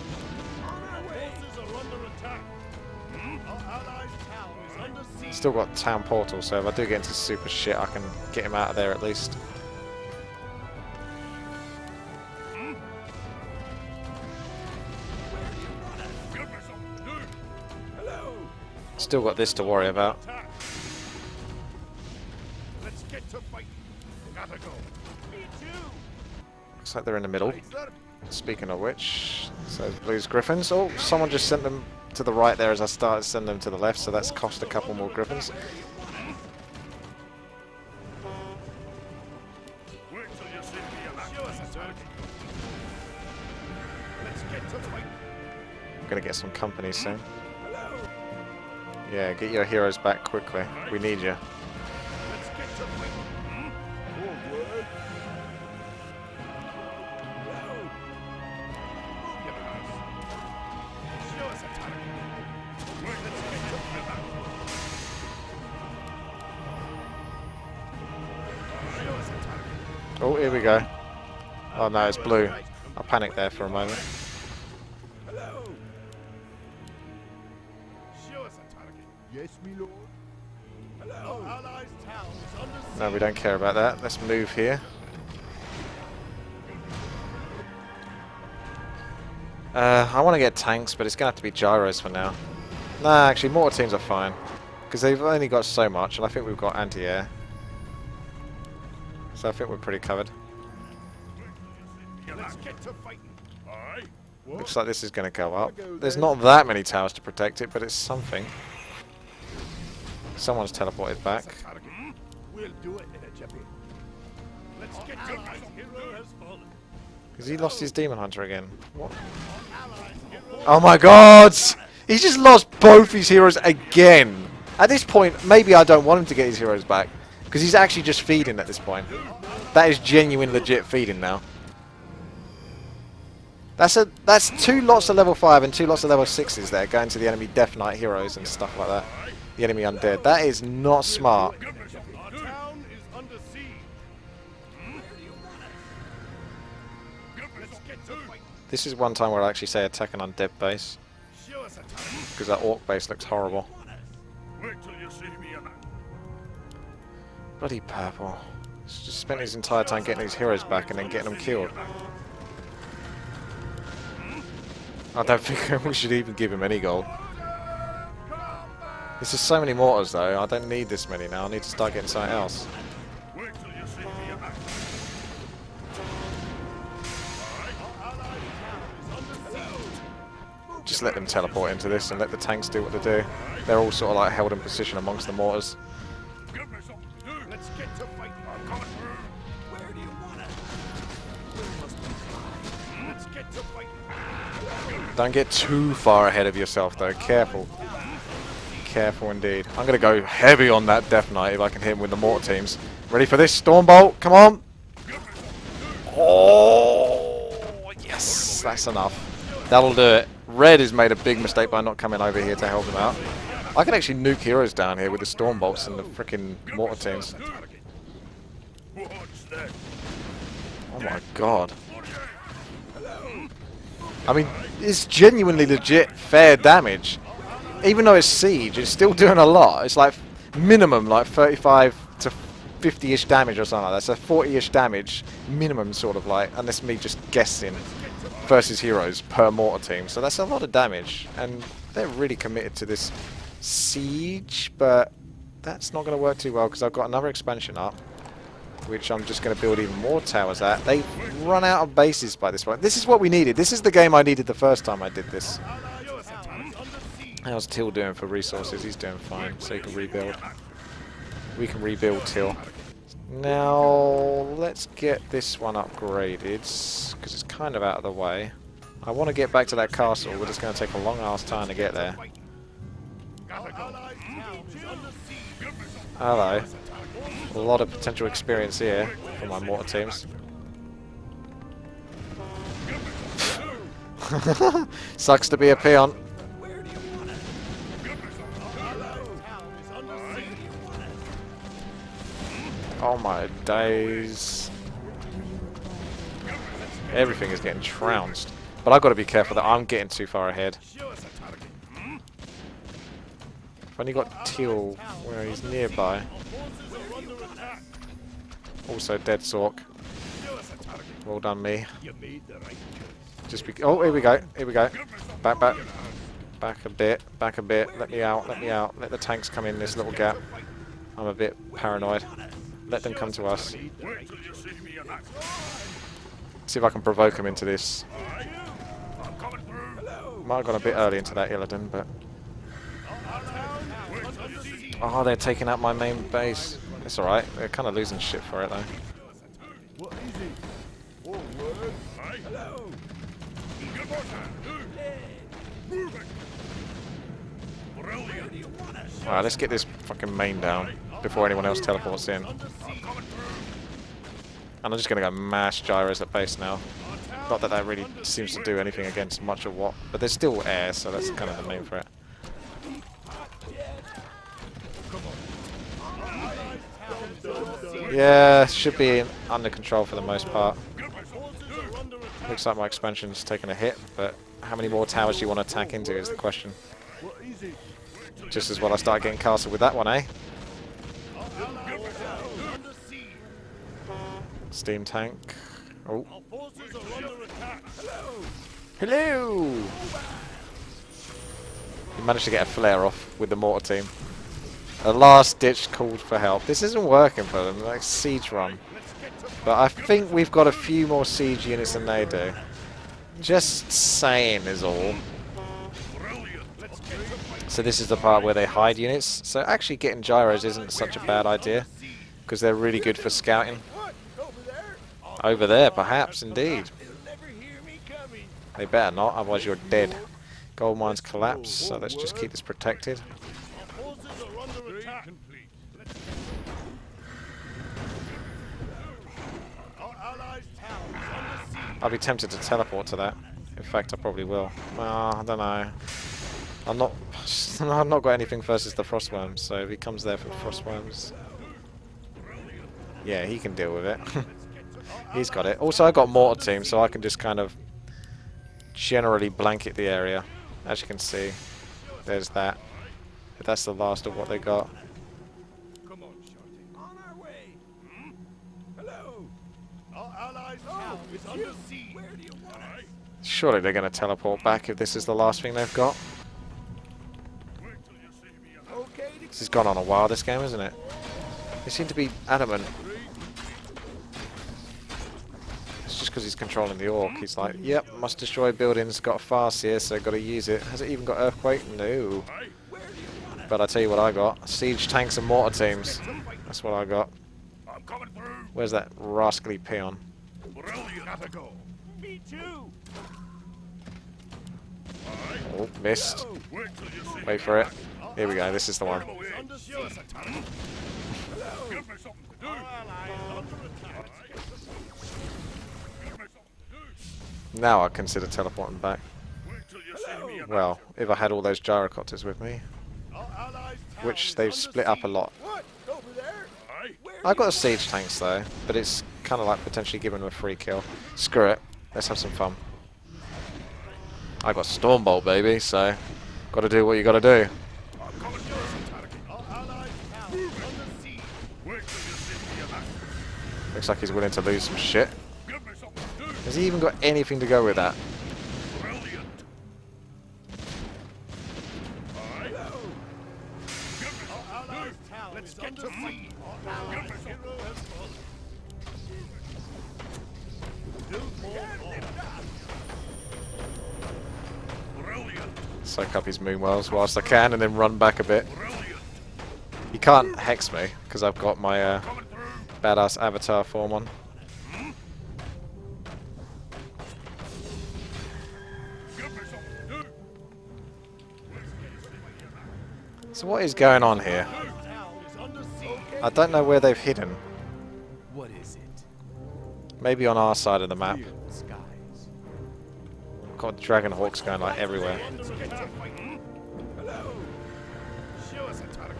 Our forces are under attack. Our allies' town is under siege. Still got town portal, so if I do get into super shit, I can get him out of there at least. Give me something to do. Hello. Still got this to worry about. Attack. Let's get to fight. Gotta go. Me too. Looks like they're in the middle. Sir. Speaking of which, so Blues Griffins. Oh, someone just sent them to the right there as I started sending them to the left, so that's cost a couple more Griffins. Wait till you see me alive. Show us a target. Let's get to fight. I'm gonna get some company soon. Hello. Yeah, get your heroes back quickly. We need you. Let's get to fight. More work. Hello. Move your arse. Show us a target. Wait, let's get to fight. Show us a target. Oh, here we go. Oh no, it's blue. I panicked there for a moment. Hello. Show us a target. Yes, me lord. Hello. Our allies' town is under siege. No, we don't care about that. Let's move here. I want to get tanks, but it's going to have to be gyros for now. Nah, actually, mortar teams are fine. Because they've only got so much, and I think we've got anti-air. So I think we're pretty covered. Let's get to fighting. Aye. Looks like this is going to go up. There's not that many towers to protect it, but it's something. Someone's teleported back. Target. We'll do it in a jiffy. Let's get to fighting. Hero has fallen. Has he lost his Demon Hunter again? What? Allies, hero. Oh my god! He's just lost both his heroes again! At this point, maybe I don't want him to get his heroes back. Because he's actually just feeding at this point. That is genuine, legit feeding now. That's 2 lots of level 5 and 2 lots of level 6s there going to the enemy Death Knight heroes and stuff like that. The enemy undead. That is not smart. Our town is under siege. Let's get to fight. This is one time where I actually say attack an undead base. Show us a time. Because that orc base looks horrible. Wait till you see me and Bloody purple. He's just spent his entire time getting his heroes back and then getting them killed. I don't think we should even give him any gold. This is so many mortars though, I don't need this many now, I need to start getting something else. wait till you see me and Just let them teleport into this and let the tanks do what they do. They're all sort of like held in position amongst the mortars. give me something to do. Let's get to fight. I'm coming through. Where do you want us? Let's get to fight. Don't get too far ahead of yourself though, careful. Careful indeed. I'm going to go heavy on that Death Knight if I can hit him with the mortar teams. Ready for this? Stormbolt, come on! Oh, yes, that's enough. That'll do it. Red has made a big mistake by not coming over here to help him out. I can actually nuke heroes down here with the Stormbolts and the freaking mortar teams. Watch that. Oh my god. I mean, it's genuinely legit fair damage. Even though it's siege, it's still doing a lot. It's like minimum like 35 to 50-ish damage or something like that. So 40-ish damage minimum sort of like, and that's me just guessing, versus heroes per mortar team. So that's a lot of damage. And they're really committed to this siege, but that's not going to work too well because I've got another expansion up, which I'm just going to build even more towers at. They run out of bases by this point. This is what we needed. This is the game I needed the first time I did this. How's Till doing for resources? He's doing fine, so he can rebuild. We can rebuild Till. Now, let's get this one upgraded, because it's kind of out of the way. I want to get back to that castle, but it's going to take a long ass time to get there. Hello. A lot of potential experience here for my mortar teams. Sucks to be a peon. Oh my days. Everything is getting trounced. But I've got to be careful that I'm getting too far ahead. I've only got Teal where he's nearby. Also dead Sork. Well done me. Just be oh, here we go. Here we go. Back, back. Back a bit. Back a bit. Let me out. Let me out. Let the tanks come in this little gap. I'm a bit paranoid. Let them come to us. wait till you see me and See if I can provoke them into this. I'm coming through. Might have gone a bit early into that Illidan, but... Wait till you see me. Oh, they're taking out my main base. It's alright. They're kind of losing shit for it, though. What is it? Oh, word. Hello. Good morning. Moving. Brilliant. Alright, let's get this fucking main down before anyone else teleports in. And I'm just going to go mash gyros at base now. Not that that really seems to do anything against much of what, but there's still air, so that's kind of the name for it. Yeah, should be under control for the most part. Looks like my expansion's taken a hit, but how many more towers do you want to attack into is the question. What is it? Just as well I start getting castled with that one, eh? Steam tank. Oh. Hello! You managed to get a flare off with the mortar team. A last ditch called for help. This isn't working for them, like siege run. But I think we've got a few more siege units than they do. Just saying is all. So this is the part where they hide units. So actually getting gyros isn't such a bad idea, because they're really good for scouting. Over there, perhaps, indeed. They better not, otherwise you're dead. Gold mines collapse, so let's just keep this protected. I'd be tempted to teleport to that. In fact, I probably will. I don't know. I'm not. I've not got anything versus the frostworms. So if he comes there for the frostworms, yeah, he can deal with it. He's got it. Also, I got mortar team, so I can just kind of generally blanket the area. As you can see, there's that. That's the last of what they got. Come on, Shorty. On our way. Hello. Our allies' town is under siege. Where do you want us? Surely they're going to teleport back if this is the last thing they've got. Wait till you see me. Okay. This has gone on a while, this game, isn't it? They seem to be adamant. It's just because he's controlling the orc. He's like, yep, must destroy buildings, got a fast here, so got to use it. Has it even got earthquake? No. But I tell you what I got. Siege tanks and mortar teams. That's what I got. I'm coming through. Where's that rascally peon? Brilliant. Gotta go. Me too. Oh, missed. Wait till you see Wait for it. Here we go, this is the one. Give me something to do. Now I consider teleporting back. Wait till you see me. Well, if I had all those gyrocopters with me. Which they've split up a lot. What? Over there? I got the siege tanks though, but it's kind of like potentially giving them a free kill. Screw it, let's have some fun. I got Stormbolt, baby, so got to do what you got to do. Looks like he's willing to lose some shit. Has he even got anything to go with that? Let's get to fight. Soak up his moonwells whilst I can and then run back a bit. He can't hex me because I've got my badass avatar form on. So what is going on here? I don't know where they've hidden. What is it? Maybe on our side of the map. Skies. Got dragon hawks going like everywhere. Hello. Show us a target.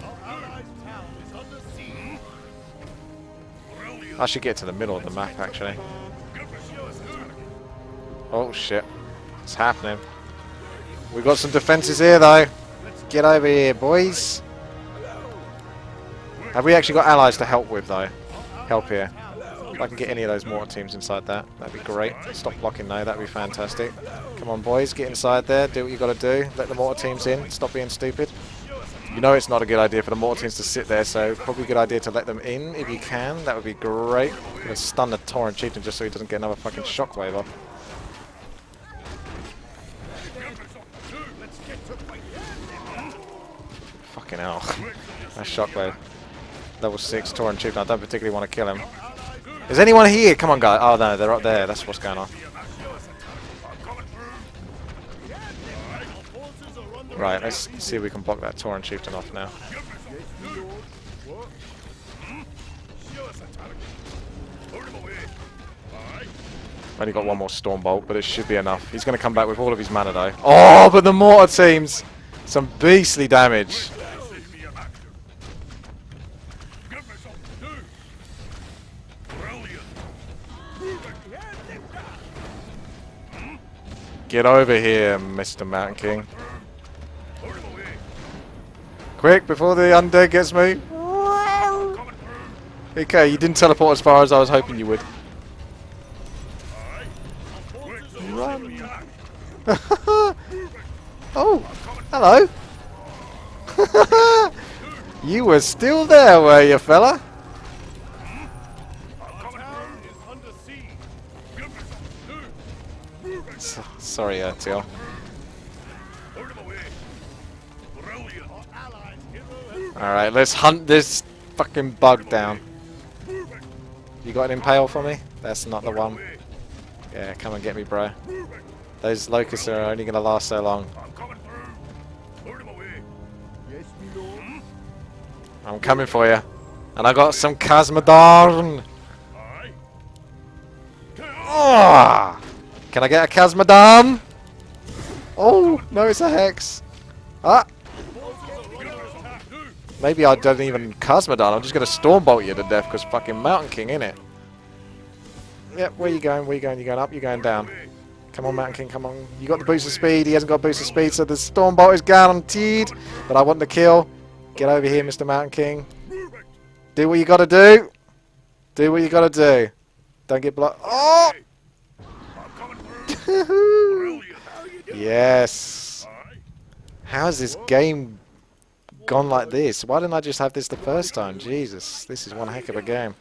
Our allies' town is under siege. I should get to the middle of the map actually. Oh shit. It's happening. We've got some defences here though. Get over here, boys. Have we actually got allies to help with though? Help here. If I can get any of those mortar teams inside that, that'd be great. Stop blocking though, that'd be fantastic. Come on boys, get inside there, do what you gotta do. Let the mortar teams in, stop being stupid. You know it's not a good idea for the mortar teams to sit there, so probably a good idea to let them in if you can. That would be great. I'm gonna stun the Torrent Chieftain just so he doesn't get another fucking shockwave off. Fucking hell. That's shockwave. Level 6 Torrent Chieftain. I don't particularly want to kill him. Is anyone here? Come on, guys. Oh no, they're up there. That's what's going on. Right, let's see if we can block that Torrent Chieftain off now. Only got one more Stormbolt, but it should be enough. He's going to come back with all of his mana though. Oh, but the mortar teams! Some beastly damage. Get over here, Mr. Mountain King. Quick, before the undead gets me. Okay, you didn't teleport as far as I was hoping you would. Run. Oh, hello. You were still there, were you, fella? Sorry, Teal. Alright, let's hunt this fucking bug down. You got an impale for me? That's not the one. Yeah, come and get me, bro. Those locusts are only going to last so long. I'm coming for you. And I got some Casmadorn. Ah! Can I get a Casmadam? Oh, no, it's a Hex. Ah! Maybe I don't even Casmadam. I'm just going to Stormbolt you to death because fucking Mountain King, innit? Yep, where you going? Where you going? You going up? You going down? Come on, Mountain King, come on. You got the boost of speed. He hasn't got boost of speed, so the Stormbolt is guaranteed. But I want the kill. Get over here, Mr. Mountain King. Do what you got to do. Do what you got to do. Don't get blocked. Oh! Yes. How has this game gone like this? Why didn't I just have this the first time? Jesus, this is one heck of a game.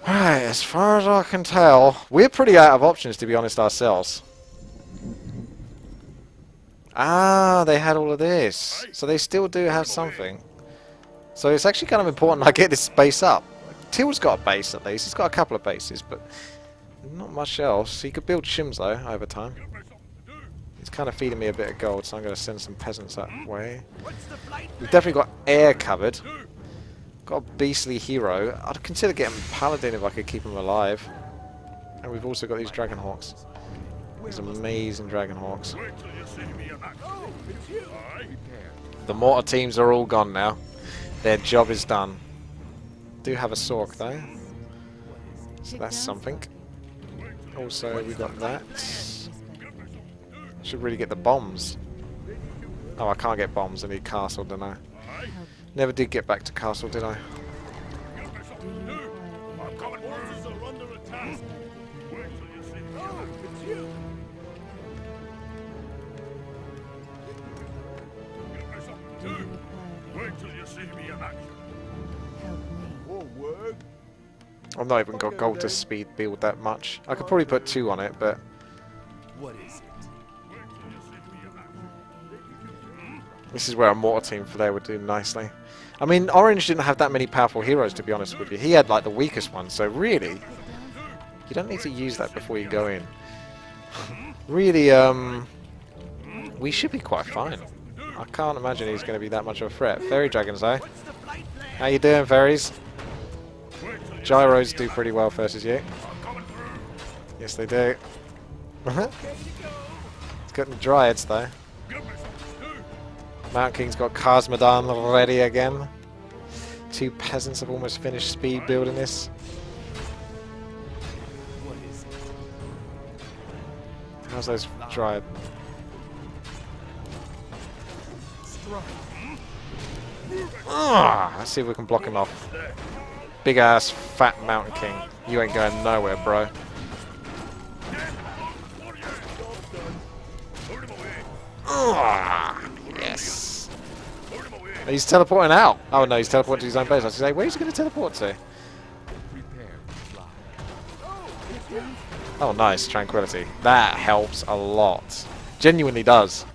Right, as far as I can tell, we're pretty out of options, to be honest, ourselves. Ah, they had all of this. So they still do have something. So it's actually kind of important I get this base up. Till's got a base at least. He's got a couple of bases, but not much else. He could build shims though, over time. He's kind of feeding me a bit of gold, so I'm going to send some peasants that way. We've definitely got air covered. Got a beastly hero. I'd consider getting Paladin if I could keep him alive. And we've also got these Dragonhawks. These amazing Dragonhawks. The Mortar teams are all gone now. Their job is done. Do have a Sork though. So that's something. Also we got that. Should really get the bombs. Oh, I can't get bombs. I need castle, don't I? Never did get back to castle, did I? I've not even got gold to speed build that much. I could probably put 2 on it, but What is it? this is where a Mortar team for there would do nicely. I mean, Orange didn't have that many powerful heroes, to be honest with you. He had like the weakest one, so really, you don't need to use that before you go in. Really, we should be quite fine. I can't imagine he's going to be that much of a threat. Fairy Dragons, though. How you doing, fairies? Gyros do pretty well versus you. Yes, they do. It's got the Dryads, though. Mountain King's got Casmadam ready again. 2 peasants have almost finished speed building this. What is it? How's those Dryad? Let's see if we can block him off. Big ass fat Mountain King. You ain't going nowhere, bro. Yes. He's teleporting out. Oh no, he's teleporting to his own base. I was going to say, where's he going to teleport to? Prepare to fly. Oh nice, tranquility. That helps a lot. Genuinely does.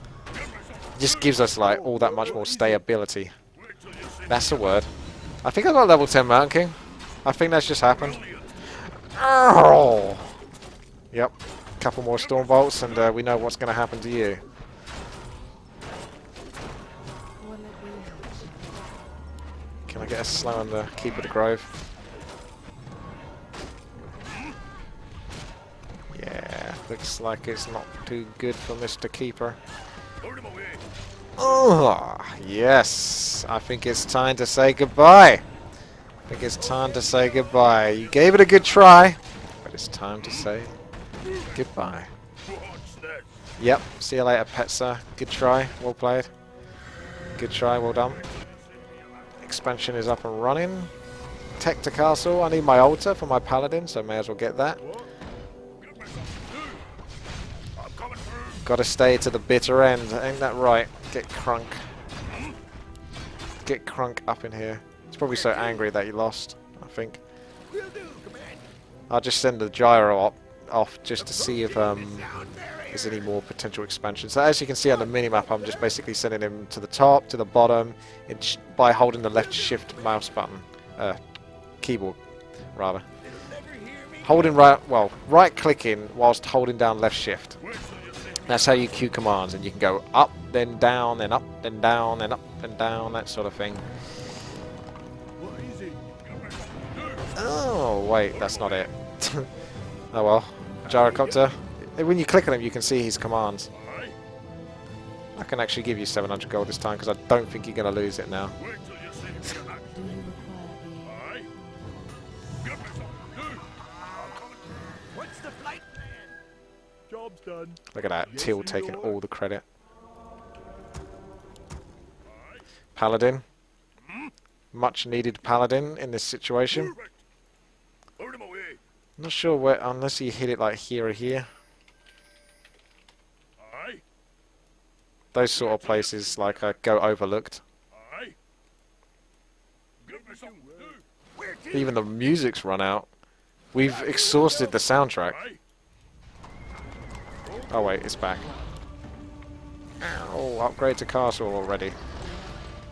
Just gives us like all that much more stability. That's the word. I think I got level 10 Mountain King. I think that's just happened. Oh. Yep. Couple more Stormbolts and we know what's going to happen to you. Can I get a slow on the Keeper of the Grove? Yeah, looks like it's not too good for Mr. Keeper. Oh, yes. I think it's time to say goodbye. I think it's time to say goodbye. You gave it a good try, but it's time to say goodbye. Yep, see you later, Petsa. Good try, well played. Good try, well done. Expansion is up and running. Tech to castle. I need my altar for my paladin, so may as well get that. Gotta stay to the bitter end, ain't that right? Get Crunk. Get Crunk up in here. He's probably so angry that he lost, I think. I'll just send the gyro off just to see if there's any more potential expansion. So as you can see on the minimap, I'm just basically sending him to the top, to the bottom, by holding the left shift mouse button. Keyboard, rather. Holding right clicking whilst holding down left shift. That's how you queue commands, and you can go up, then down, then up, then down, then up, and down, that sort of thing. Oh, wait, that's not it. Oh well. Gyrocopter. When you click on him, you can see his commands. Aye. I can actually give you 700 gold this time because I don't think you're going to lose it now. Wait till you see me in action. Do you require Aye. Give me something to do. What's the flight plan? Job's done. Look at that. Yes, Teal my taking lord. all the credit. Aye. Paladin. Much needed Paladin in this situation. Move it. Out of my way. Not sure where, unless you hit it like here or here. Aye. Those sort of places like go overlooked. Aye. Give me something to do. Where to? Even the music's run out. We've exhausted the soundtrack. Aye. Oh wait, it's back. Oh, upgrade to castle already.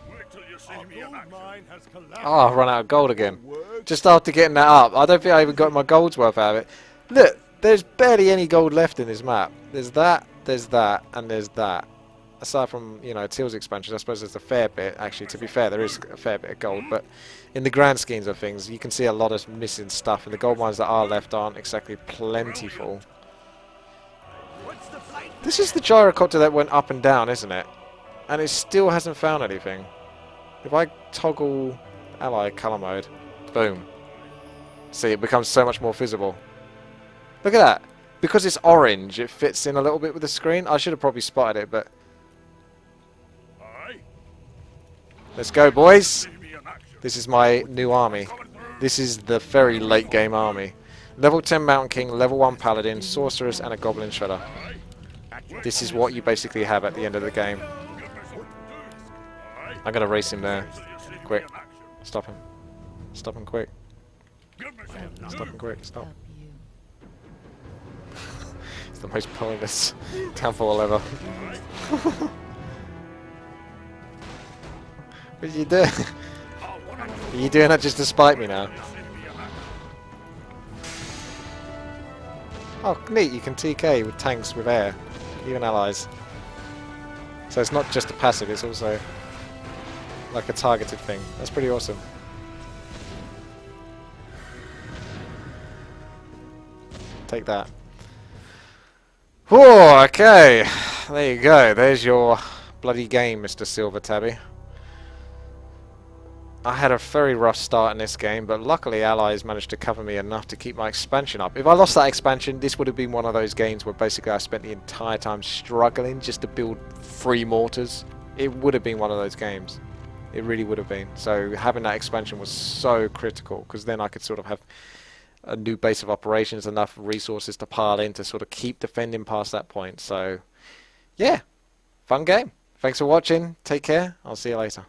Wait till you see Our me in gold action. mine has collapsed. Oh, I've run out of gold again. Word. Just after getting that up. I don't think I even got my gold's worth out of it. Look, there's barely any gold left in this map. There's that, and there's that. Aside from, you know, Teal's expansions, I suppose there's a fair bit. Actually, to be fair, there is a fair bit of gold. But in the grand schemes of things, you can see a lot of missing stuff. And the gold mines that are left aren't exactly plentiful. What's the flight? This is the gyrocopter that went up and down, isn't it? And it still hasn't found anything. If I toggle ally color mode, boom. See, it becomes so much more visible. Look at that. Because it's orange, it fits in a little bit with the screen. I should have probably spotted it, but Aye. let's go, boys. See me in action. This is my new army. Coming through. This is the very late game army. Level 10 Mountain King, level 1 Paladin, Sorceress, and a Goblin Shredder. This is what you basically have at the end of the game. Give me something to do. Aye. I'm going to race him there. Till you see me Quick. in action. Stop him. Stop him quick. Give me something to Stop do. him quick. Stop. help you? It's the most pointless downfall ever. What are you doing? Oh, what Are you doing that just to spite me now? you see me in action. Oh, neat. You can TK with tanks with air. Even allies. So it's not just a passive, it's also like a targeted thing. That's pretty awesome. Take that. Whoa, okay. There you go. There's your bloody game, Mr. Silver Tabby. I had a very rough start in this game, but luckily allies managed to cover me enough to keep my expansion up. If I lost that expansion, this would have been one of those games where basically I spent the entire time struggling just to build 3 mortars. It would have been one of those games. It really would have been. So having that expansion was so critical, because then I could sort of have a new base of operations, enough resources to pile in to sort of keep defending past that point. So yeah, fun game. Thanks for watching. Take care. I'll see you later.